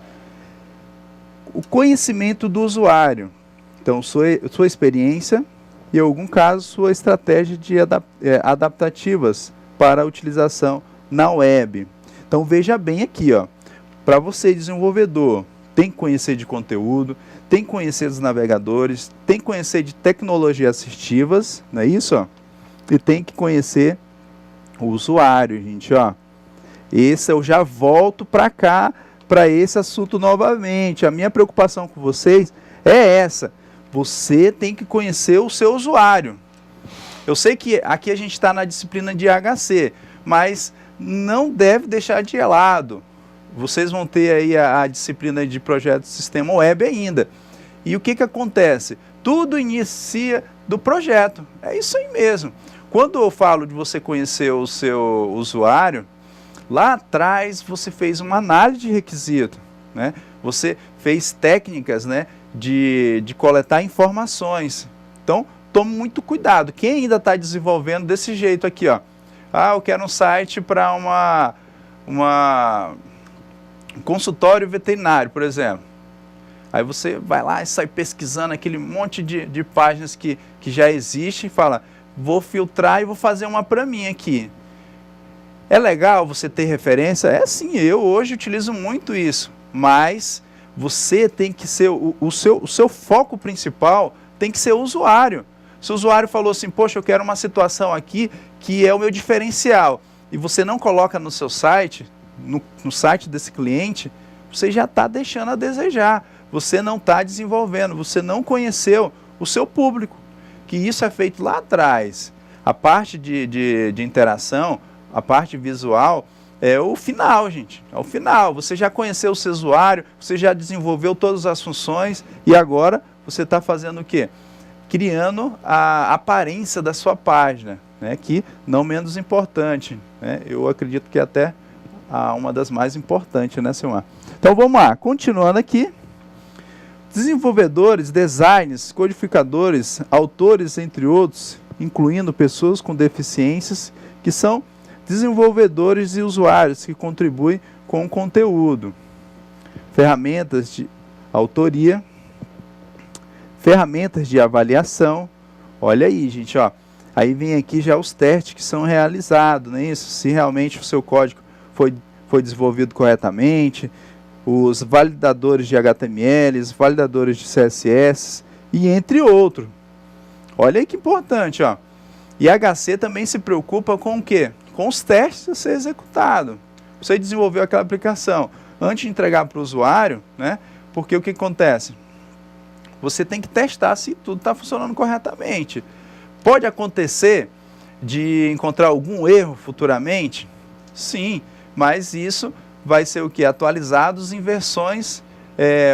O conhecimento do usuário, então sua experiência e, em algum caso, sua estratégia de adaptativas para a utilização na web. Então veja bem aqui, para você desenvolvedor, tem que conhecer de conteúdo, tem que conhecer dos navegadores, tem que conhecer de tecnologias assistivas, não é isso? E tem que conhecer o usuário, gente, Esse eu já volto para cá, para esse assunto novamente. A minha preocupação com vocês é essa. Você tem que conhecer o seu usuário. Eu sei que aqui a gente está na disciplina de HC, mas não deve deixar de lado. Vocês vão ter aí a disciplina de projeto de sistema web ainda. E o que acontece? Tudo inicia do projeto. É isso aí mesmo. Quando eu falo de você conhecer o seu usuário, lá atrás você fez uma análise de requisito, né? Você fez técnicas, né, de coletar informações. Então, tome muito cuidado. Quem ainda está desenvolvendo desse jeito aqui, eu quero um site para um consultório veterinário, por exemplo. Aí você vai lá e sai pesquisando aquele monte de páginas que já existe e fala, vou filtrar e vou fazer uma para mim aqui. É legal você ter referência? É sim, eu hoje utilizo muito isso, mas você tem que ser, o seu foco principal tem que ser o usuário. Se o usuário falou assim, poxa, eu quero uma situação aqui que é o meu diferencial, e você não coloca no seu site, no site desse cliente, você já está deixando a desejar, você não está desenvolvendo, você não conheceu o seu público, que isso é feito lá atrás. A parte de interação, a parte visual, é o final, gente, é o final. Você já conheceu o seu usuário, você já desenvolveu todas as funções e agora você está fazendo o quê? Criando a aparência da sua página, né? Que não menos importante, né? Eu acredito que é até uma das mais importantes, né, Silmar? Então vamos lá, continuando aqui. Desenvolvedores, designers, codificadores, autores, entre outros, incluindo pessoas com deficiências, que são desenvolvedores e usuários que contribuem com o conteúdo. Ferramentas de autoria, ferramentas de avaliação. Olha aí, gente, aí vem aqui já os testes que são realizados, não é isso? Se realmente o seu código foi desenvolvido corretamente, os validadores de HTML, os validadores de CSS e entre outros. Olha aí que importante, E a HC também se preocupa com o quê? Com os testes a ser executado. Você desenvolveu aquela aplicação antes de entregar para o usuário, né? Porque o que acontece? Você tem que testar se tudo está funcionando corretamente. Pode acontecer de encontrar algum erro futuramente? Sim, mas isso vai ser o que? Atualizados em versões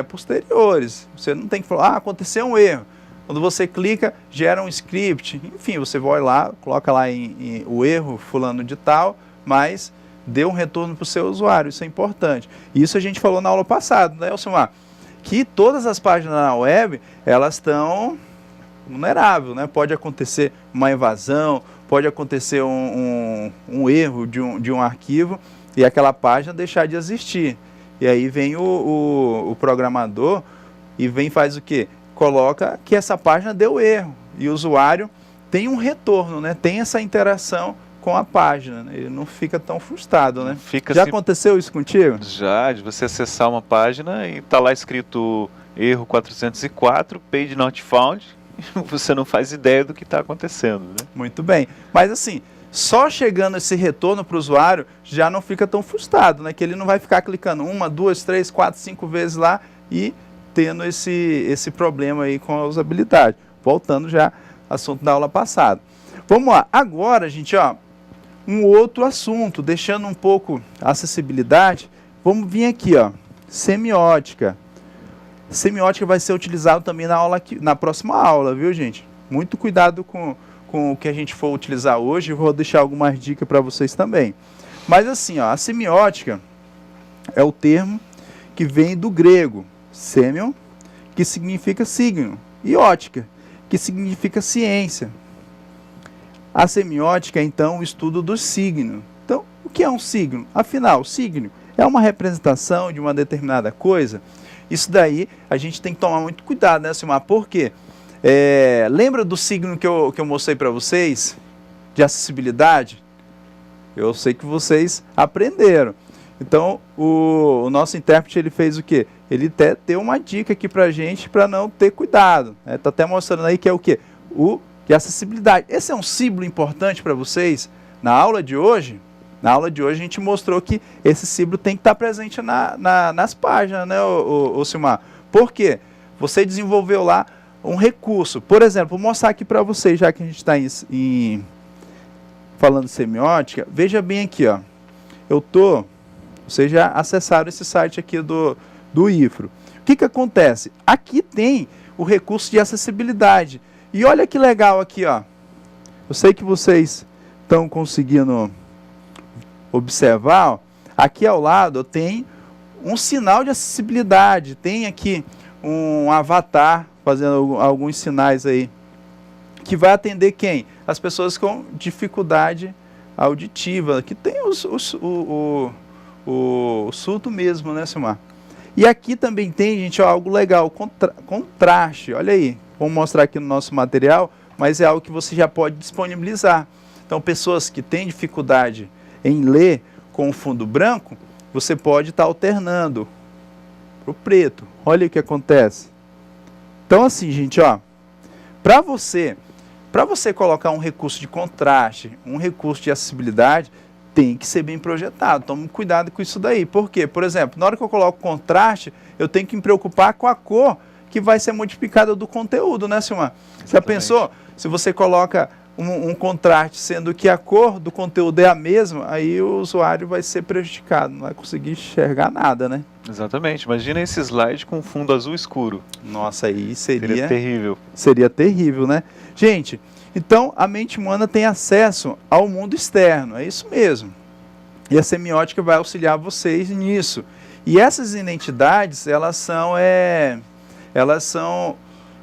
posteriores. Você não tem que falar, aconteceu um erro. Quando você clica, gera um script. Enfim, você vai lá, coloca lá o erro fulano de tal, mas dê um retorno para o seu usuário. Isso é importante. Isso a gente falou na aula passada, né, Elcimar? Que todas as páginas na web, elas estão vulneráveis, né? Pode acontecer uma invasão, pode acontecer um erro de um arquivo e aquela página deixar de existir. E aí vem o programador e faz o quê? Coloca que essa página deu erro e o usuário tem um retorno, né? Tem essa interação com a página, né? Ele não fica tão frustrado, né? Já aconteceu isso contigo? Já, de você acessar uma página e tá lá escrito erro 404, page not found, você não faz ideia do que está acontecendo, né? Muito bem, mas assim, só chegando esse retorno para o usuário já não fica tão frustrado, né? Que ele não vai ficar clicando 1, 2, 3, 4, 5 vezes lá e tendo esse problema aí com a usabilidade. Voltando já ao assunto da aula passada. Vamos lá, agora, gente, um outro assunto, deixando um pouco a acessibilidade, vamos vir aqui, semiótica. Semiótica vai ser utilizado também na próxima aula, viu, gente? Muito cuidado com o que a gente for utilizar hoje. Eu vou deixar algumas dicas para vocês também. Mas assim, ó, a semiótica é o termo que vem do grego semion, que significa signo, e ótica, que significa ciência. A semiótica é, então, o estudo do signo. Então, o que é um signo? Afinal, signo é uma representação de uma determinada coisa. Isso daí a gente tem que tomar muito cuidado, né, Silmar? Por quê? Lembra do signo que eu mostrei para vocês? De acessibilidade? Eu sei que vocês aprenderam. Então, o nosso intérprete, ele fez o quê? Ele até deu uma dica aqui para a gente para não ter cuidado. Está até mostrando aí que é o quê? Que é acessibilidade. Esse é um símbolo importante para vocês. Na aula de hoje a gente mostrou que esse símbolo tem que estar presente nas páginas, né, o Silmar? Por quê? Você desenvolveu lá um recurso. Por exemplo, vou mostrar aqui para vocês, já que a gente está falando de semiótica. Veja bem aqui, ó. Vocês já acessaram esse site aqui do IFRO. O que acontece? Aqui tem o recurso de acessibilidade. E olha que legal aqui, ó. Eu sei que vocês estão conseguindo observar, ó. Aqui ao lado tem um sinal de acessibilidade. Tem aqui um avatar fazendo alguns sinais aí. Que vai atender quem? As pessoas com dificuldade auditiva, que tem o surdo mesmo, né, Silmar? E aqui também tem, gente, ó, algo legal, contraste, olha aí. Vamos mostrar aqui no nosso material, mas é algo que você já pode disponibilizar. Então, pessoas que têm dificuldade em ler com o fundo branco, você pode estar alternando para o preto. Olha o que acontece. Então, assim, gente, ó, para você colocar um recurso de contraste, um recurso de acessibilidade, tem que ser bem projetado. Tome cuidado com isso daí. Por quê? Por exemplo, na hora que eu coloco contraste, eu tenho que me preocupar com a cor que vai ser modificada do conteúdo, né, Silmar? Exatamente. Já pensou? Se você coloca um contraste, sendo que a cor do conteúdo é a mesma, aí o usuário vai ser prejudicado, não vai conseguir enxergar nada, né? Exatamente. Imagina esse slide com fundo azul escuro. Nossa, aí seria terrível. Seria terrível, né? Gente, então a mente humana tem acesso ao mundo externo, é isso mesmo. E a semiótica vai auxiliar vocês nisso. E essas identidades, elas são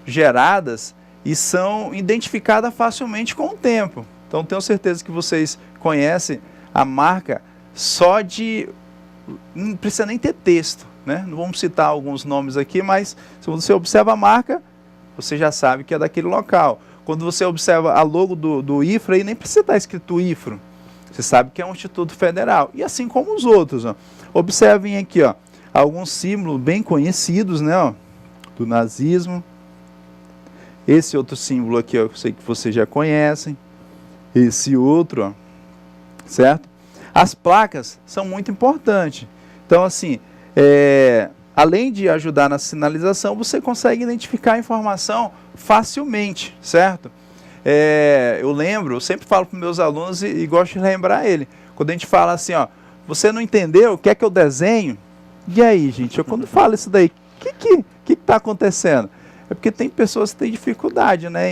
geradas e são identificadas facilmente com o tempo. Então, tenho certeza que vocês conhecem a marca só de... Não precisa nem ter texto, né? Não vamos citar alguns nomes aqui, mas se você observa a marca, você já sabe que é daquele local. Quando você observa a logo do IFRO, aí nem precisa estar escrito IFRO. Você sabe que é um Instituto Federal. E assim como os outros, ó. Observem aqui, ó, alguns símbolos bem conhecidos, né, ó, do nazismo. Esse outro símbolo aqui, ó, eu sei que vocês já conhecem. Esse outro, ó, certo? As placas são muito importantes. Então, assim, além de ajudar na sinalização, você consegue identificar a informação facilmente, certo? Eu sempre falo para meus alunos e gosto de lembrar ele. Quando a gente fala assim, ó, você não entendeu, quer que eu desenho? E aí, gente, eu quando falo isso daí, o que está acontecendo? É porque tem pessoas que têm dificuldade, né,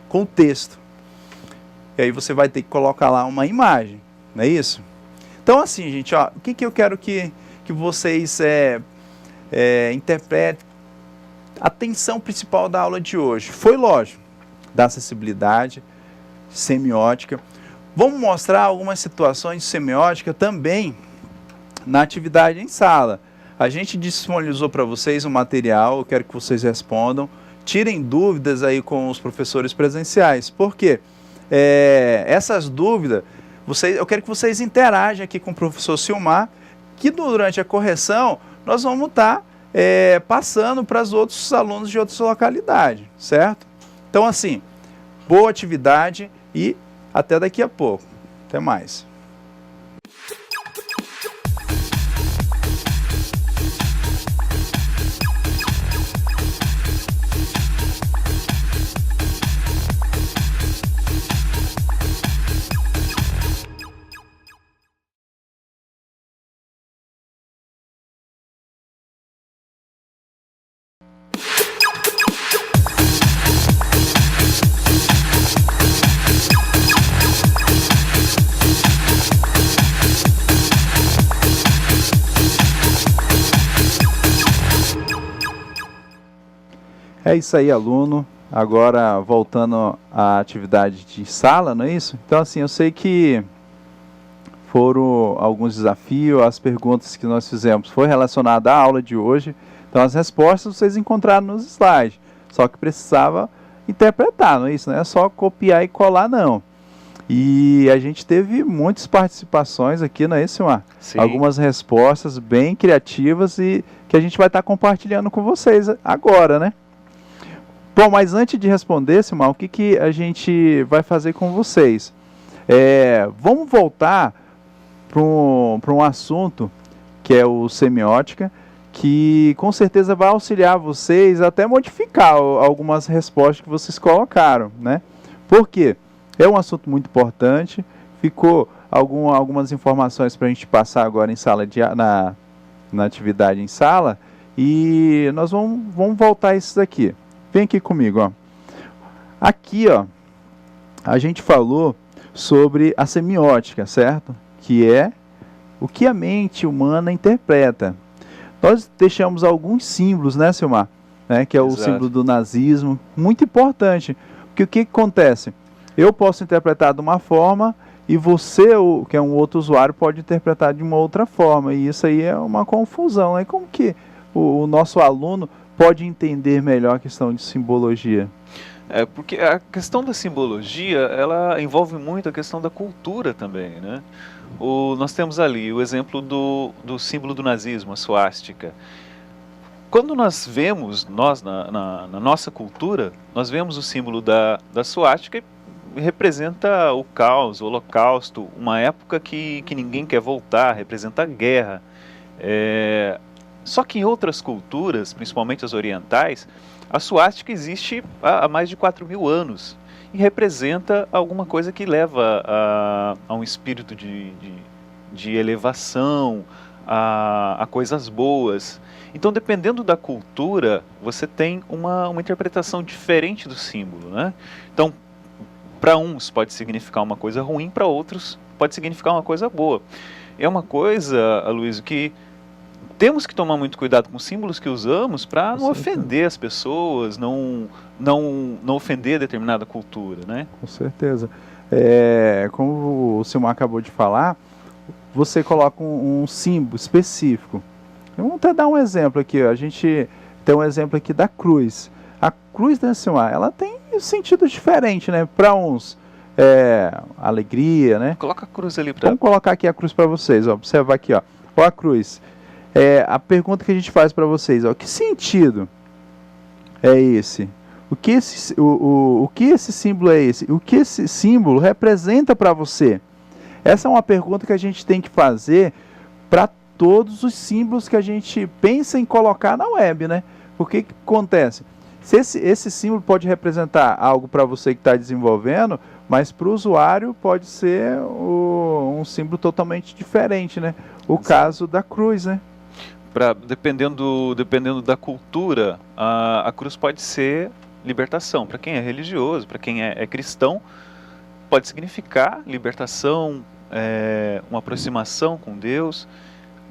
com o texto. E aí você vai ter que colocar lá uma imagem, não é isso? Então, assim, gente, ó, o que eu quero que vocês interpretem? A atenção principal da aula de hoje foi, lógico, da acessibilidade, semiótica. Vamos mostrar algumas situações de semiótica também na atividade em sala. A gente disponibilizou para vocês um material, eu quero que vocês respondam. Tirem dúvidas aí com os professores presenciais. Por quê? Essas dúvidas, eu quero que vocês interajam aqui com o professor Silmar, que durante a correção nós vamos estar passando para os outros alunos de outras localidades, certo? Então, assim, boa atividade e até daqui a pouco. Até mais. É isso aí, aluno. Agora, voltando à atividade de sala, não é isso? Então, assim, eu sei que foram alguns desafios, as perguntas que nós fizemos foi relacionada à aula de hoje. Então, as respostas vocês encontraram nos slides, só que precisava interpretar, não é isso? Não é só copiar e colar, não. E a gente teve muitas participações aqui, não é isso, Silmar? Sim. Algumas respostas bem criativas e que a gente vai estar compartilhando com vocês agora, né? Bom, mas antes de responder, Silmar, o que a gente vai fazer com vocês? Vamos voltar para um assunto que é o semiótica, que com certeza vai auxiliar vocês até modificar algumas respostas que vocês colocaram, né? Por quê? É um assunto muito importante, ficou algumas informações para a gente passar agora em sala na atividade em sala, e nós vamos voltar a isso daqui. Vem aqui comigo, ó. Aqui, ó, a gente falou sobre a semiótica, certo? Que é o que a mente humana interpreta. Nós deixamos alguns símbolos, né, Silmar? Né, que é o Exato. símbolo do nazismo, muito importante. Porque o que acontece? Eu posso interpretar de uma forma e você, que é um outro usuário, pode interpretar de uma outra forma. E isso aí é uma confusão, né? Como que o nosso aluno pode entender melhor a questão de simbologia? Porque a questão da simbologia, ela envolve muito a questão da cultura também, né? Nós temos ali o exemplo do símbolo do nazismo, a suástica. Quando nós vemos, na nossa cultura, nós vemos o símbolo da suástica e representa o caos, o holocausto, uma época que ninguém quer voltar, representa a guerra. Só que em outras culturas, principalmente as orientais, a suástica existe há mais de 4.000 anos e representa alguma coisa que leva a um espírito de elevação, a coisas boas. Então, dependendo da cultura, você tem uma interpretação diferente do símbolo, né? Então, para uns pode significar uma coisa ruim, para outros pode significar uma coisa boa. É uma coisa, Aloysio, que temos que tomar muito cuidado com os símbolos que usamos para não ofender as pessoas, não ofender determinada cultura, né? Com certeza. Como o Silmar acabou de falar, você coloca um símbolo específico. Vamos até dar um exemplo aqui. A gente tem um exemplo aqui da cruz. A cruz, né, Silmar, ela tem um sentido diferente, né? Para uns, alegria, né? Coloca a cruz ali para... Vamos colocar aqui a cruz para vocês, ó. Observa aqui, ó. Ó a cruz. A pergunta que a gente faz para vocês, ó. Que sentido é esse? O que esse símbolo é esse? O que esse símbolo representa para você? Essa é uma pergunta que a gente tem que fazer para todos os símbolos que a gente pensa em colocar na web, né? Porque que acontece? Esse símbolo pode representar algo para você que está desenvolvendo, mas para o usuário pode ser um símbolo totalmente diferente, né? O caso da cruz, né? Dependendo da cultura, a cruz pode ser libertação. Para quem é religioso, para quem é cristão, pode significar libertação, uma aproximação com Deus.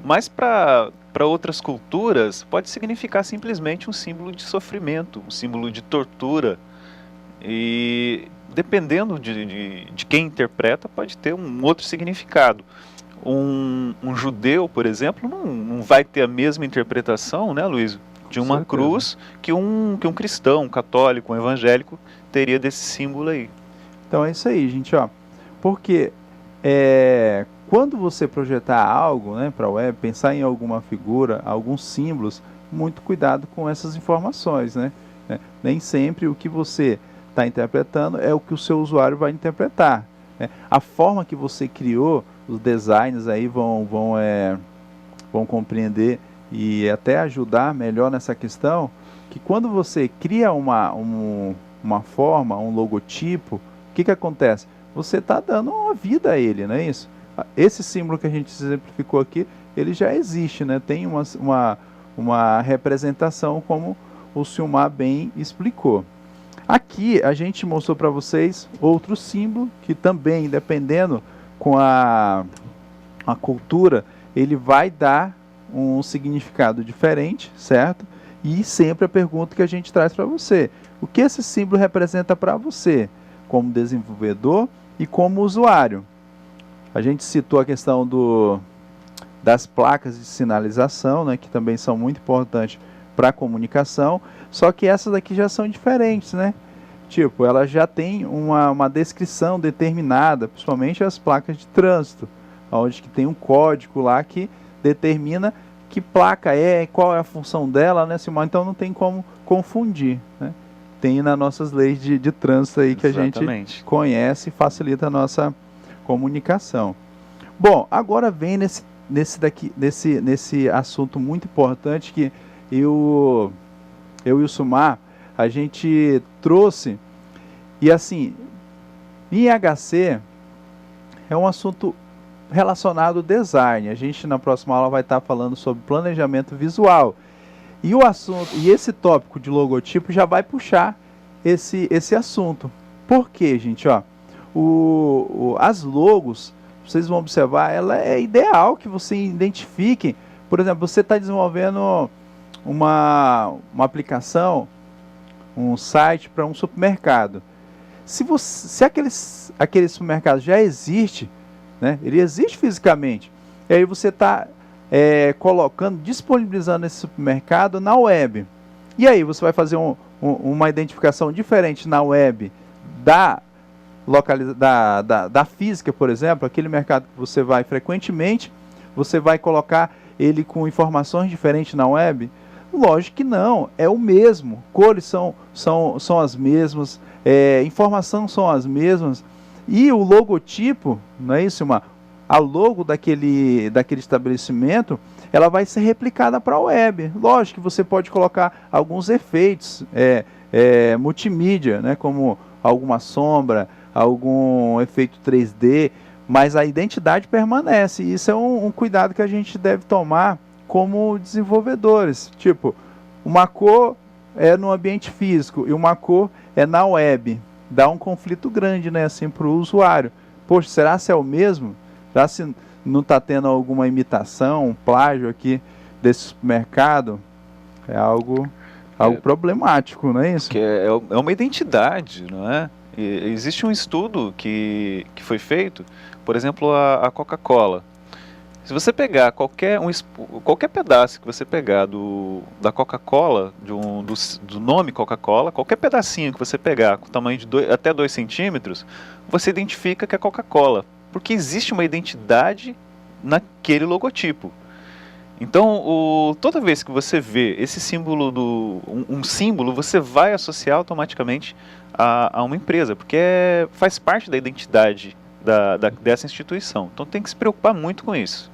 Mas para outras culturas, pode significar simplesmente um símbolo de sofrimento, um símbolo de tortura. E dependendo de quem interpreta, pode ter um outro significado. Um judeu, por exemplo, não vai ter a mesma interpretação, né, Luiz, de uma cruz que um cristão, um católico, um evangélico teria desse símbolo aí. Então é isso aí, gente, ó. Porque quando você projetar algo, né, para a web, pensar em alguma figura, alguns símbolos, muito cuidado com essas informações, né? Nem sempre o que você está interpretando é o que o seu usuário vai interpretar, né? A forma que você criou, os designers aí vão compreender e até ajudar melhor nessa questão, que quando você cria uma forma, um logotipo, o que acontece? Você está dando uma vida a ele, não é isso? Esse símbolo que a gente exemplificou aqui, ele já existe, né? Tem uma representação como o Silmar bem explicou. Aqui a gente mostrou para vocês outro símbolo que também, dependendo com a cultura, ele vai dar um significado diferente, certo? E sempre a pergunta que a gente traz para você: o que esse símbolo representa para você, como desenvolvedor e como usuário? A gente citou a questão das placas de sinalização, né, que também são muito importantes para a comunicação, só que essas aqui já são diferentes, né? Tipo, ela já tem uma descrição determinada, principalmente as placas de trânsito, onde que tem um código lá que determina que placa é, qual é a função dela, né, Simão? Então não tem como confundir, né? Tem nas nossas leis de trânsito aí que Exatamente. a gente conhece e facilita a nossa comunicação. Bom, agora vem nesse assunto muito importante que eu e o Sumar, a gente trouxe, e assim, em HC é um assunto relacionado ao design. A gente na próxima aula vai estar falando sobre planejamento visual. E o assunto, e esse tópico de logotipo já vai puxar esse assunto. Por quê, gente? Ó, as logos, vocês vão observar, ela é ideal que você identifique. Por exemplo, você está desenvolvendo uma aplicação, um site para um supermercado. Se aquele supermercado já existe, né, ele existe fisicamente, e aí você está disponibilizando esse supermercado na web. E aí você vai fazer uma identificação diferente na web da física, por exemplo, aquele mercado que você vai frequentemente, você vai colocar ele com informações diferentes na web? Lógico que não, é o mesmo, cores são as mesmas, informações são as mesmas, e o logotipo, não é isso, a logo daquele estabelecimento, ela vai ser replicada para a web. Lógico que você pode colocar alguns efeitos multimídia, né, como alguma sombra, algum efeito 3D, mas a identidade permanece. Isso é um cuidado que a gente deve tomar como desenvolvedores. Tipo, uma cor é no ambiente físico e uma cor é na web. Dá um conflito grande, né, assim, para o usuário. Poxa, será se é o mesmo? Será se não está tendo alguma imitação, um plágio aqui desse mercado? É algo problemático, não é isso? Que é uma identidade, não é? Existe um estudo que foi feito, por exemplo, a Coca-Cola. Se você pegar qualquer pedaço que você pegar da Coca-Cola, do nome Coca-Cola, qualquer pedacinho que você pegar com tamanho de até 2 centímetros, você identifica que é Coca-Cola, porque existe uma identidade naquele logotipo. Então, toda vez que você vê esse símbolo, um símbolo, você vai associar automaticamente a uma empresa, porque faz parte da identidade dessa instituição. Então tem que se preocupar muito com isso.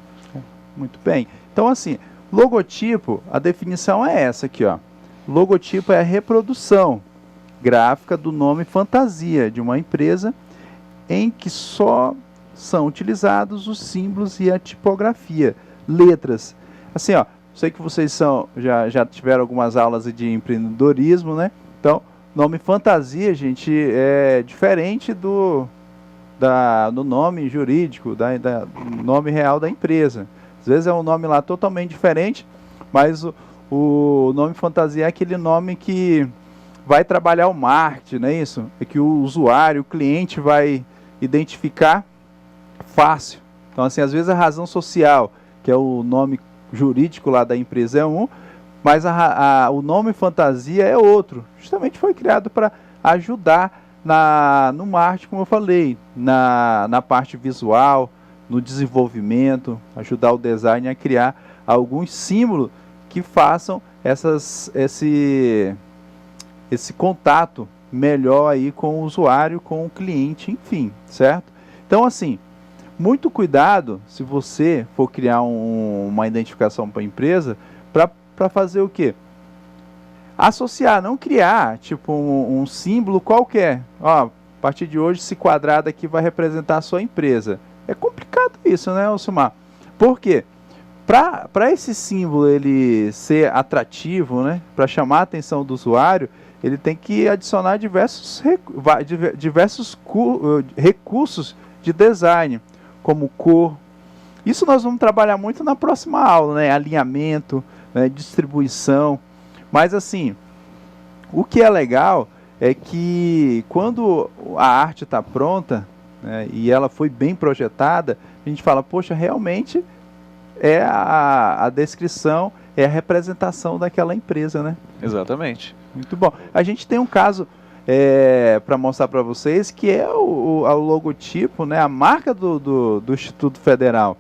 Muito bem. Então, assim, logotipo, a definição é essa aqui, ó. Logotipo é a reprodução gráfica do nome fantasia de uma empresa em que só são utilizados os símbolos e a tipografia, letras. Assim, ó, sei que vocês já tiveram algumas aulas de empreendedorismo, né? Então, nome fantasia, gente, é diferente do nome jurídico, do nome real da empresa. Às vezes é um nome lá totalmente diferente, mas o nome fantasia é aquele nome que vai trabalhar o marketing, não é isso? É que o usuário, o cliente vai identificar fácil. Então, assim, às vezes a razão social, que é o nome jurídico lá da empresa, é um, mas o nome fantasia é outro. Justamente foi criado para ajudar no marketing, como eu falei, na parte visual, no desenvolvimento, ajudar o design a criar alguns símbolos que façam esse contato melhor aí com o usuário, com o cliente, enfim, certo? Então, assim, muito cuidado se você for criar uma identificação para a empresa, para fazer o quê? Associar, não criar tipo um símbolo qualquer. Ó, a partir de hoje esse quadrado aqui vai representar a sua empresa. É complicado isso, né, Alcimar? Por quê? Para esse símbolo ele ser atrativo, né, para chamar a atenção do usuário, ele tem que adicionar diversos recursos de design, como cor. Isso nós vamos trabalhar muito na próxima aula, né? Alinhamento, né, distribuição. Mas assim, o que é legal é que quando a arte está pronta, né, e ela foi bem projetada, a gente fala, poxa, realmente é a descrição, é a representação daquela empresa, né? Exatamente. Muito bom. A gente tem um caso para mostrar para vocês, que é o logotipo, né, a marca do Instituto Federal.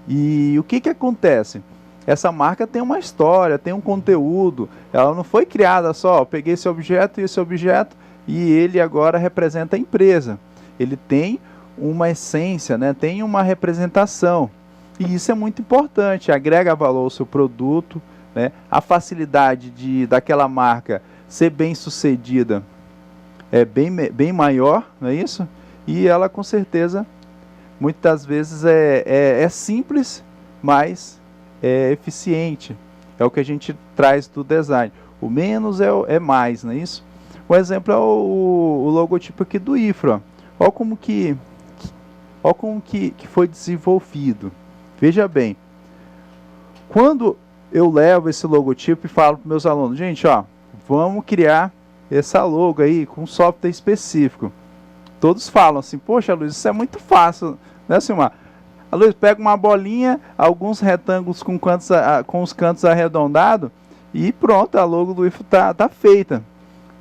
E o que acontece? Essa marca tem uma história, tem um conteúdo, ela não foi criada só, peguei esse objeto e ele agora representa a empresa. Ele tem uma essência, né, tem uma representação. E isso é muito importante, agrega valor ao seu produto, né, a facilidade daquela marca ser bem sucedida é bem maior, não é isso? E ela com certeza, muitas vezes é simples, mas é eficiente. É o que a gente traz do design. O menos é mais, não é isso? Um exemplo é o logotipo aqui do IFRO. Olha como que foi desenvolvido. Veja bem, quando eu levo esse logotipo e falo para meus alunos, gente, ó, vamos criar essa logo aí com um software específico. Todos falam assim, poxa, Luiz, isso é muito fácil, né, Silmar? A Luiz pega uma bolinha, alguns retângulos com os cantos arredondados e pronto, a logo do IFRO tá feita.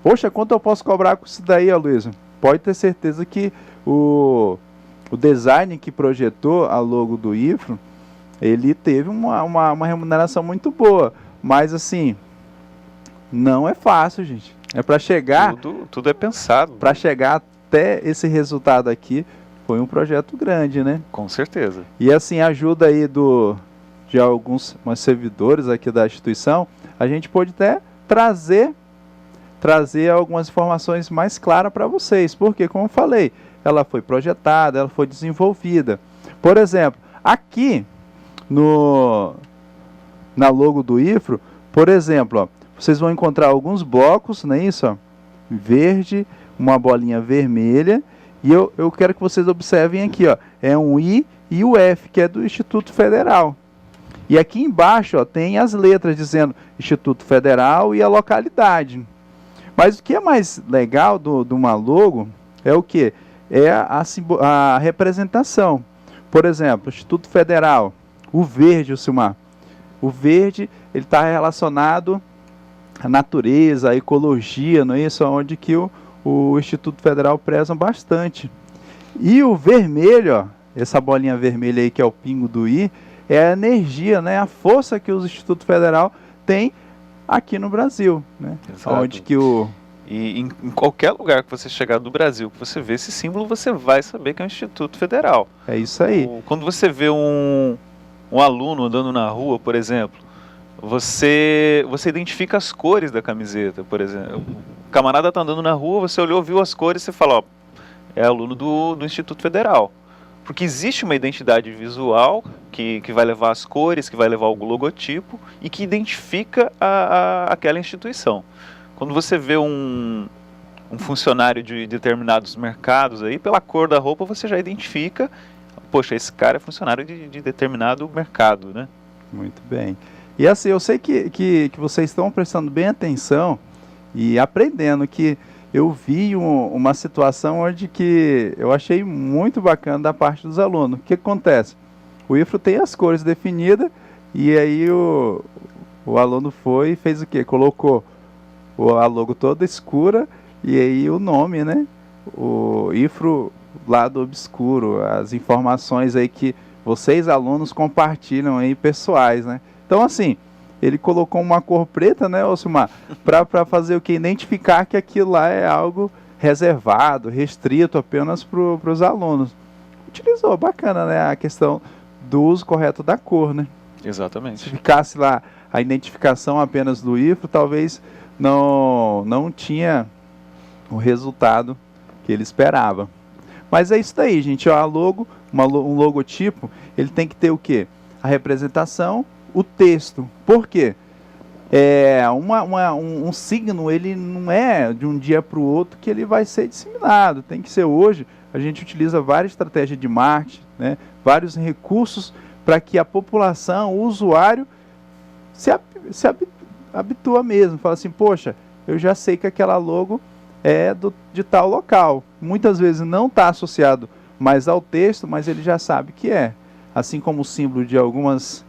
Poxa, quanto eu posso cobrar com isso daí, Luiz? Pode ter certeza que o design que projetou a logo do IFRO, ele teve uma remuneração muito boa, mas assim, não é fácil, gente. É para chegar... Tudo é pensado. Para chegar até esse resultado aqui, foi um projeto grande, né? Com certeza. E assim, a ajuda aí de alguns servidores aqui da instituição, a gente pode até trazer algumas informações mais claras para vocês. Porque, como eu falei, ela foi projetada, ela foi desenvolvida. Por exemplo, aqui na logo do IFRO, por exemplo, ó, vocês vão encontrar alguns blocos, não é isso? Ó, verde, uma bolinha vermelha. E eu quero que vocês observem aqui, ó, é um I e o F, que é do Instituto Federal. E aqui embaixo, ó, tem as letras dizendo Instituto Federal e a localidade. Mas o que é mais legal de uma logo é o quê? É a representação. Por exemplo, Instituto Federal, o verde, o Silmar. O verde, ele está relacionado à natureza, à ecologia, não é isso? Onde que o Instituto Federal preza bastante. E o vermelho, ó, essa bolinha vermelha aí que é o pingo do I, é a energia, né, a força que o Instituto Federal tem aqui no Brasil, né? Onde que E em qualquer lugar que você chegar do Brasil, que você vê esse símbolo, você vai saber que é o Instituto Federal. É isso aí. Quando você vê um aluno andando na rua, por exemplo, você identifica as cores da camiseta, por exemplo. O camarada está andando na rua, você olhou, viu as cores, você fala, ó, é aluno do Instituto Federal. Porque existe uma identidade visual que vai levar as cores, que vai levar o logotipo e que identifica aquela instituição. Quando você vê um funcionário de determinados mercados aí, pela cor da roupa você já identifica, poxa, esse cara é funcionário de determinado mercado, né? Muito bem. E assim, eu sei que vocês estão prestando bem atenção e aprendendo, que eu vi uma situação onde que eu achei muito bacana da parte dos alunos. O que acontece? O IFRO tem as cores definidas e aí o aluno foi e fez o quê? Colocou a logo toda escura e aí o nome, né? O IFRO lado obscuro, as informações aí que vocês alunos compartilham aí pessoais, né? Então assim, ele colocou uma cor preta, né, Osmar, para fazer o que? Identificar que aquilo lá é algo reservado, restrito apenas para os alunos. Utilizou, bacana, né, a questão do uso correto da cor, né? Exatamente. Se ficasse lá a identificação apenas do IFRO, talvez não tinha o resultado que ele esperava. Mas é isso daí, gente. Ó, a logo, um logotipo, ele tem que ter o quê? A representação, o texto. Por quê? Um signo, ele não é de um dia para o outro que ele vai ser disseminado. Tem que ser hoje. A gente utiliza várias estratégias de marketing, né? Vários recursos para que a população, o usuário, se habitua mesmo, fala assim, poxa, eu já sei que aquela logo é de tal local. Muitas vezes não está associado mais ao texto, mas ele já sabe que é. Assim como o símbolo de algumas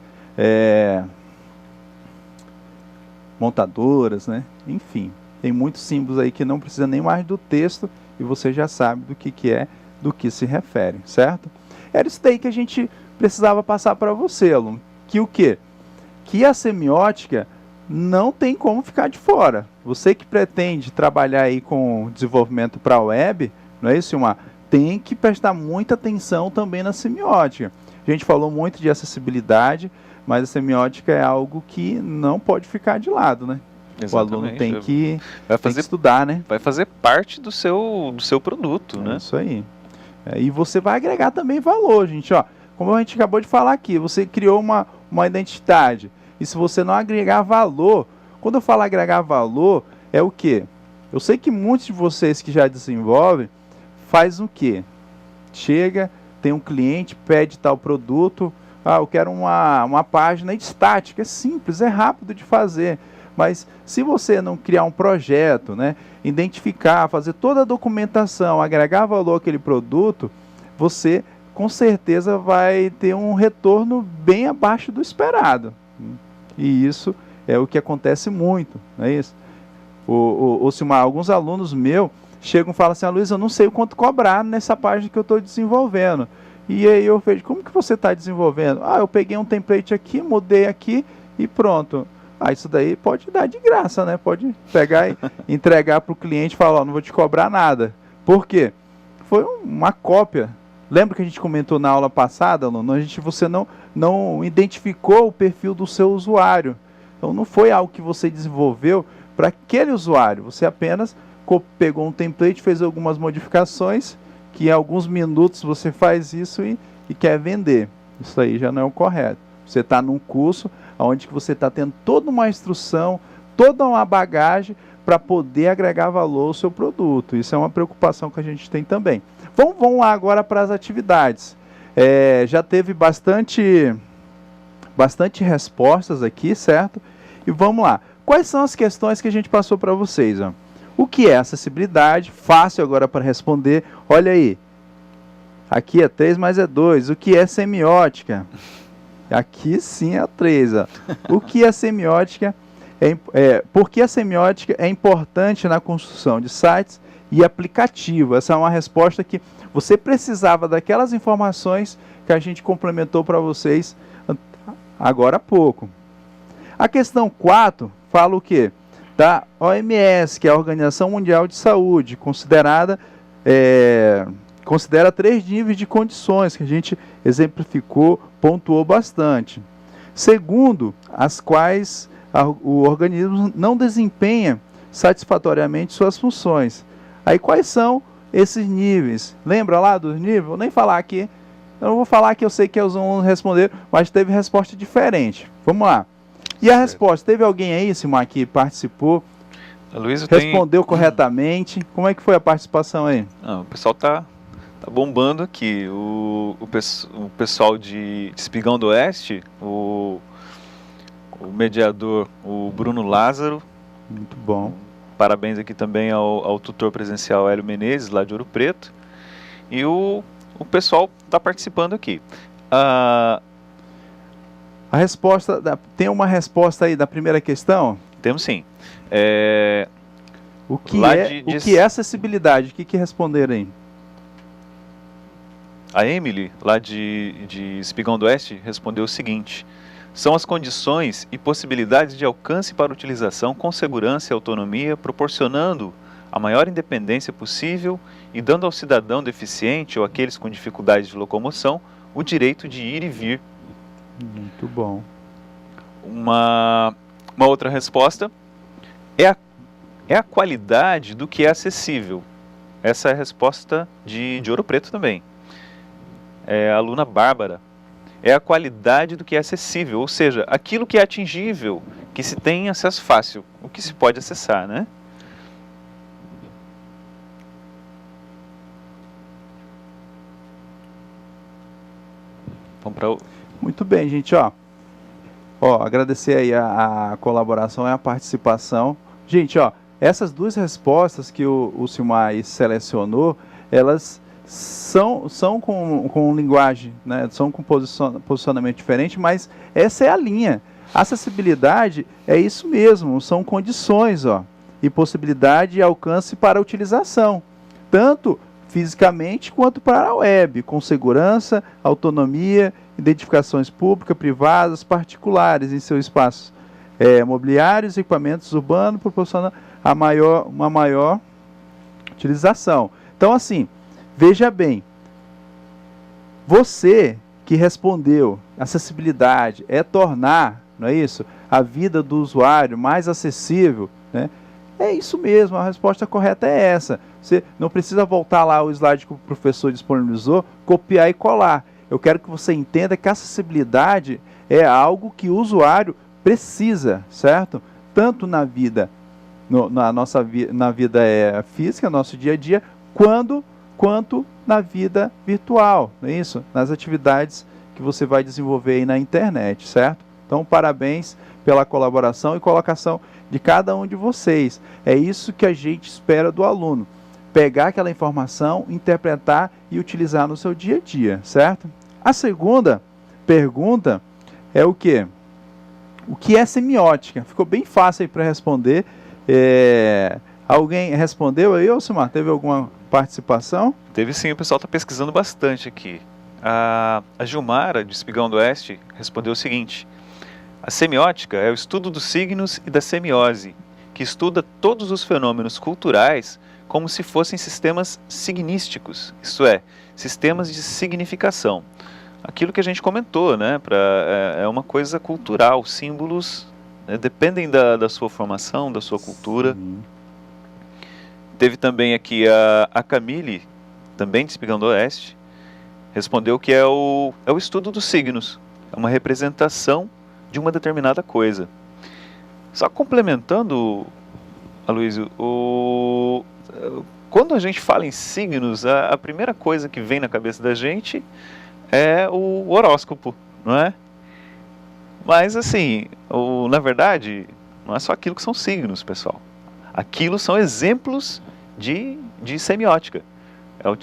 montadoras, né? Enfim, tem muitos símbolos aí que não precisa nem mais do texto e você já sabe do que é, do que se refere, certo? Era isso daí que a gente precisava passar para você, aluno. Que o quê? Que a semiótica não tem como ficar de fora. Você que pretende trabalhar aí com desenvolvimento para a web, não é isso, Silmar? Tem que prestar muita atenção também na semiótica. A gente falou muito de acessibilidade, mas a semiótica é algo que não pode ficar de lado, né? Exatamente. O aluno tem que estudar, né? Vai fazer parte do seu produto, né? Isso aí. E você vai agregar também valor, gente. Ó, como a gente acabou de falar aqui, você criou uma identidade. E se você não agregar valor, quando eu falo agregar valor, é o quê? Eu sei que muitos de vocês que já desenvolvem, faz o quê? Chega, tem um cliente, pede tal produto, eu quero uma página estática, é simples, é rápido de fazer. Mas se você não criar um projeto, né, identificar, fazer toda a documentação, agregar valor àquele produto, você com certeza vai ter um retorno bem abaixo do esperado. E isso é o que acontece muito, não é isso? Silmar, alguns alunos meus chegam e falam assim, Luiz, eu não sei o quanto cobrar nessa página que eu estou desenvolvendo. E aí eu vejo, como que você está desenvolvendo? Eu peguei um template aqui, mudei aqui e pronto. Isso daí pode dar de graça, né? Pode pegar e entregar para o cliente e falar, não vou te cobrar nada. Por quê? Foi uma cópia. Lembra que a gente comentou na aula passada, aluno? Você não identificou o perfil do seu usuário. Então não foi algo que você desenvolveu para aquele usuário. Você apenas pegou um template, fez algumas modificações, que em alguns minutos você faz isso e quer vender. Isso aí já não é o correto. Você está num curso onde você está tendo toda uma instrução, toda uma bagagem para poder agregar valor ao seu produto. Isso é uma preocupação que a gente tem também. Vamos lá agora para as atividades. Já teve bastante respostas aqui, certo? E vamos lá. Quais são as questões que a gente passou para vocês? Ó? O que é acessibilidade? Fácil agora para responder. Olha aí. Aqui é 3 mais é 2. O que é semiótica? Aqui sim é 3. Ó. O que é semiótica? Por que a semiótica é importante na construção de sites e aplicativos? Essa é uma resposta que você precisava daquelas informações que a gente complementou para vocês agora há pouco. A questão 4 fala o quê? Da OMS, que é a Organização Mundial de Saúde, considera 3 níveis de condições, que a gente exemplificou, pontuou bastante. Segundo, as quais o organismo não desempenha satisfatoriamente suas funções. Aí quais são esses níveis? Lembra lá dos níveis? Vou nem falar aqui. Eu não vou falar que eu sei que os alunos responderam, mas teve resposta diferente. Vamos lá. E a resposta? Teve alguém aí, Silmar, que participou? Respondeu corretamente? Como é que foi a participação aí? O pessoal tá bombando aqui. O pessoal de Espigão do Oeste, o mediador, o Bruno Lázaro. Muito bom. Parabéns aqui também ao tutor presencial Hélio Menezes, lá de Ouro Preto. E o pessoal está participando aqui. A resposta, tem uma resposta aí da primeira questão? Temos sim. O que é acessibilidade? O que responderam aí? A Emily, lá de Espigão do Oeste, respondeu o seguinte: são as condições e possibilidades de alcance para utilização com segurança e autonomia, proporcionando a maior independência possível e dando ao cidadão deficiente ou aqueles com dificuldade de locomoção o direito de ir e vir. Muito bom. Uma outra resposta é a qualidade do que é acessível. Essa é a resposta de Ouro Preto também. A aluna Bárbara. É a qualidade do que é acessível, ou seja, aquilo que é atingível, que se tem acesso fácil, o que se pode acessar, né? Vamos para o... Muito bem, gente, ó. Ó, agradecer aí a colaboração e a participação. Gente, ó, essas duas respostas que o Silmar aí selecionou, elas são com linguagem, né? São com posicionamento diferente, mas essa é a linha. Acessibilidade é isso mesmo, são condições, ó, e possibilidade e alcance para a utilização, tanto fisicamente quanto para a web, com segurança, autonomia, identificações públicas, privadas, particulares em seus espaços mobiliários, equipamentos urbanos, proporcionando uma maior utilização. Então, assim, veja bem, você que respondeu, acessibilidade é tornar, não é isso, a vida do usuário mais acessível, né? É isso mesmo, a resposta correta é essa. Você não precisa voltar lá o slide que o professor disponibilizou, copiar e colar. Eu quero que você entenda que a acessibilidade é algo que o usuário precisa, certo? Tanto na vida, na vida física, nosso dia a dia, quanto na vida virtual, não é isso? Nas atividades que você vai desenvolver aí na internet, certo? Então, parabéns pela colaboração e colocação de cada um de vocês. É isso que a gente espera do aluno. Pegar aquela informação, interpretar e utilizar no seu dia a dia, certo? A segunda pergunta é o quê? O que é semiótica? Ficou bem fácil aí para responder. Alguém respondeu aí, ô Silmar? Teve alguma participação? Teve sim, o pessoal está pesquisando bastante aqui. A Gilmara, de Espigão do Oeste, respondeu o seguinte: a semiótica é o estudo dos signos e da semiose, que estuda todos os fenômenos culturais como se fossem sistemas signísticos, isto é, sistemas de significação. Aquilo que a gente comentou, né, é uma coisa cultural, símbolos, né, dependem da sua formação, da sua cultura. Sim. Teve também aqui a Camille, também de Espigão do Oeste, respondeu que é o estudo dos signos, é uma representação de uma determinada coisa. Só complementando, Aloysio, quando a gente fala em signos, a primeira coisa que vem na cabeça da gente é o horóscopo, não é? Mas assim, na verdade, não é só aquilo que são signos, pessoal. Aquilo são exemplos de semiótica.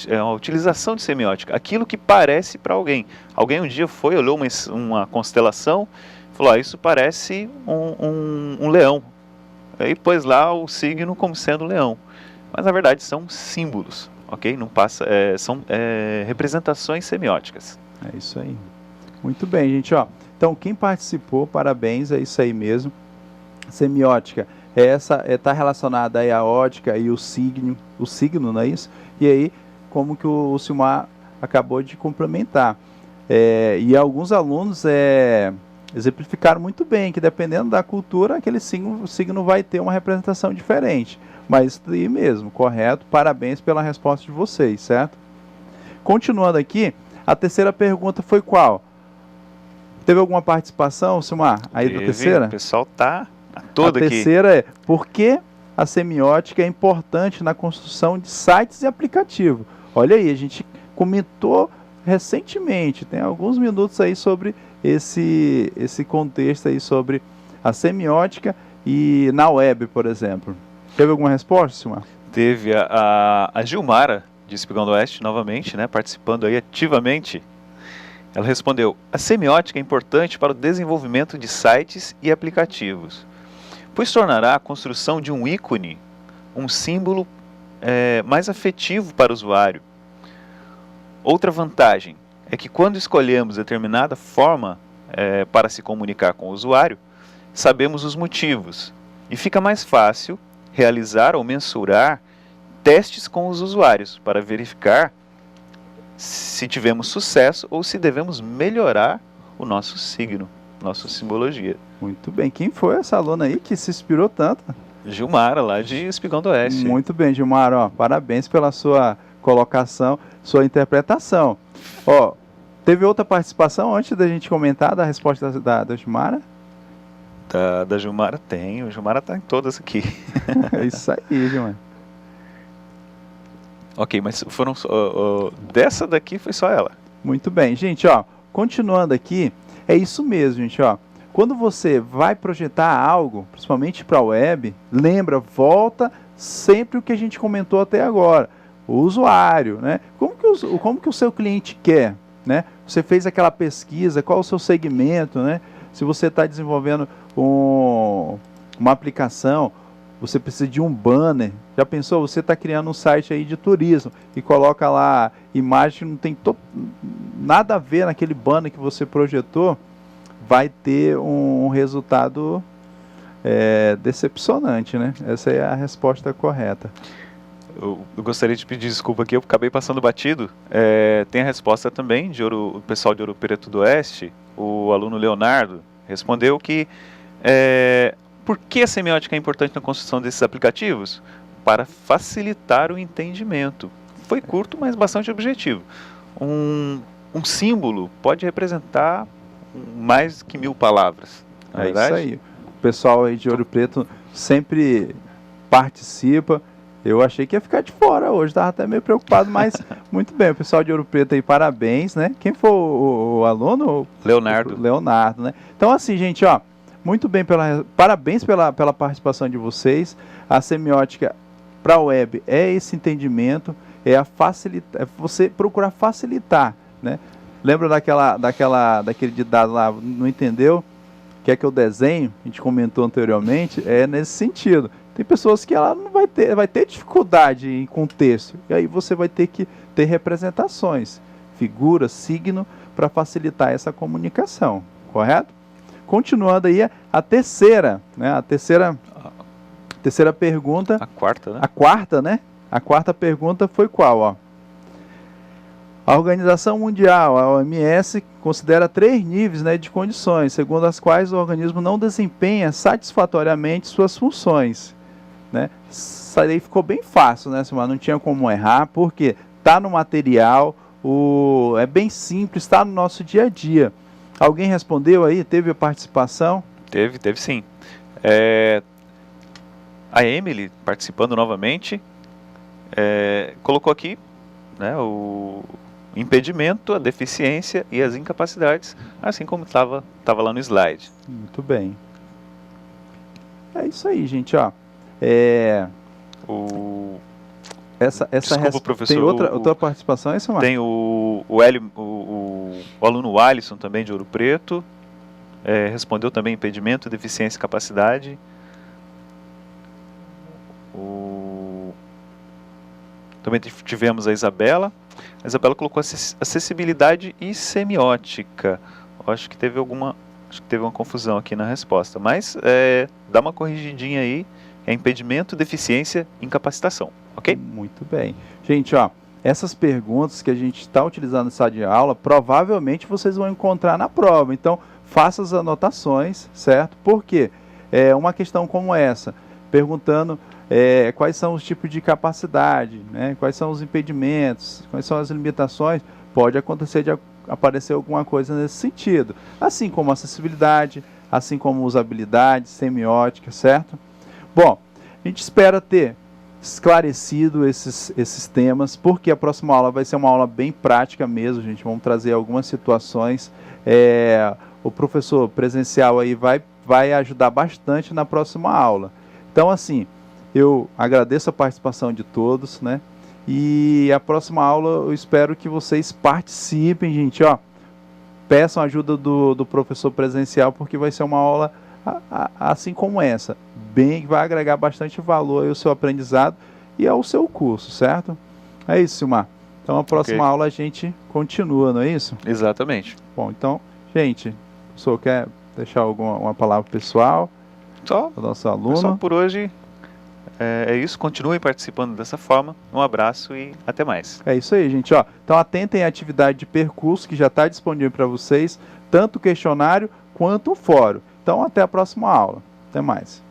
É a utilização de semiótica. Aquilo que parece para alguém. Alguém um dia olhou uma constelação, falou, isso parece um leão. Aí pôs lá o signo como sendo leão. Mas na verdade são símbolos, ok? Não passa, são representações semióticas. É isso aí. Muito bem, gente. Ó, então, quem participou, parabéns, é isso aí mesmo. Semiótica, está relacionada aí à ótica e o signo, não é isso? E aí, como que o Silmar acabou de complementar. E alguns alunos exemplificaram muito bem que, dependendo da cultura, aquele signo vai ter uma representação diferente. Mas isso aí mesmo, correto. Parabéns pela resposta de vocês, certo? Continuando aqui, a terceira pergunta foi qual? Teve alguma participação, Silmar? Aí da terceira? O pessoal tá todo aqui. A terceira é, por que a semiótica é importante na construção de sites e aplicativos? Olha aí, a gente comentou recentemente, tem alguns minutos aí sobre esse contexto aí sobre a semiótica e na web, por exemplo. Teve alguma resposta, Silmar? Teve a Gilmara, de Espigão do Oeste, novamente, né, participando aí ativamente. Ela respondeu, a semiótica é importante para o desenvolvimento de sites e aplicativos, pois tornará a construção de um ícone, um símbolo mais afetivo para o usuário. Outra vantagem é que quando escolhemos determinada forma para se comunicar com o usuário, sabemos os motivos e fica mais fácil realizar ou mensurar testes com os usuários para verificar se tivemos sucesso ou se devemos melhorar o nosso signo, nossa simbologia. Muito bem. Quem foi essa aluna aí que se inspirou tanto? Gilmara, lá de Espigão do Oeste. Muito bem, Gilmara. Ó, parabéns pela sua colocação, sua interpretação. Ó, teve outra participação antes da gente comentar da resposta da Gilmara? Da Gilmara tem. O Gilmara está em todas aqui. É isso aí, Gilmara. Ok, mas foram dessa daqui foi só ela. Muito bem, gente, ó, continuando aqui, é isso mesmo, gente, ó. quando você vai projetar algo, principalmente para a web, lembra, volta sempre o que a gente comentou até agora. O usuário, né? Como que o seu cliente quer, né? Você fez aquela pesquisa, qual o seu segmento, né? Se você está desenvolvendo uma aplicação, você precisa de um banner. Já pensou? Você está criando um site aí de turismo e coloca lá imagem que não tem nada a ver naquele banner que você projetou, vai ter um resultado decepcionante, né? Essa é a resposta correta. Eu gostaria de pedir desculpa aqui, eu acabei passando batido. Tem a resposta também o pessoal de Ouro Preto do Oeste, o aluno Leonardo, respondeu que por que a semiótica é importante na construção desses aplicativos? Para facilitar o entendimento. Foi curto, mas bastante objetivo. Um símbolo pode representar mais que 1000 palavras. É isso aí. O pessoal aí de Ouro Preto sempre participa. Eu achei que ia ficar de fora hoje, estava até meio preocupado, mas muito bem. O pessoal de Ouro Preto aí, parabéns, né? Quem foi o aluno? Leonardo. Leonardo, né? Então assim, gente, ó, muito bem, parabéns pela participação de vocês. A semiótica para a web é esse entendimento, é você procurar facilitar, né? Lembra daquele ditado lá, não entendeu? Quer que eu desenho? A gente comentou anteriormente, é nesse sentido. Tem pessoas que ela não vai ter dificuldade com texto, e aí você vai ter que ter representações, figuras, signo, para facilitar essa comunicação, correto? Continuando aí, a terceira, né? A terceira pergunta. A quarta, né? A quarta, né? A quarta pergunta foi qual, ó? A Organização Mundial, a OMS, considera 3 níveis, né, de condições, segundo as quais o organismo não desempenha satisfatoriamente suas funções, né? Isso aí ficou bem fácil, né, Silmar? Não tinha como errar, porque está no material, é bem simples, está no nosso dia a dia. Alguém respondeu aí? Teve a participação? Teve sim. A Emily, participando novamente, colocou aqui, né, o impedimento, a deficiência e as incapacidades, assim como estava lá no slide. Muito bem. É isso aí, gente, ó. Desculpa, professor. Tem outra participação, é isso, Marcos? Tem o aluno Alisson, também de Ouro Preto, respondeu também impedimento, deficiência e capacidade. Também tivemos a Isabela. A Isabela colocou acessibilidade e semiótica. Eu acho que teve uma confusão aqui na resposta, mas dá uma corrigidinha aí. É impedimento, deficiência, incapacitação, ok? Muito bem. Gente, ó, essas perguntas que a gente está utilizando na sala de aula, provavelmente vocês vão encontrar na prova. Então, faça as anotações, certo? Por quê? Uma questão como essa, perguntando quais são os tipos de capacidade, né? Quais são os impedimentos, quais são as limitações, pode acontecer de aparecer alguma coisa nesse sentido. Assim como acessibilidade, assim como usabilidade, semiótica, certo? Bom, a gente espera ter esclarecido esses temas, porque a próxima aula vai ser uma aula bem prática mesmo, gente. Vamos trazer algumas situações. O professor presencial aí vai ajudar bastante na próxima aula. Então, assim, eu agradeço a participação de todos, né? E a próxima aula eu espero que vocês participem, gente, ó. Peçam a ajuda do professor presencial, porque vai ser uma aula assim como essa, que vai agregar bastante valor ao seu aprendizado e ao seu curso, certo? É isso, Silmar. Então, a próxima aula a gente continua, não é isso? Exatamente. Bom, então, gente, o professor quer deixar uma palavra pessoal? Só, o nosso aluno. Só por hoje é isso. Continuem participando dessa forma. Um abraço e até mais. É isso aí, gente. Ó, então, atentem à atividade de percurso que já está disponível para vocês, tanto o questionário quanto o fórum. Então, até a próxima aula. Até mais.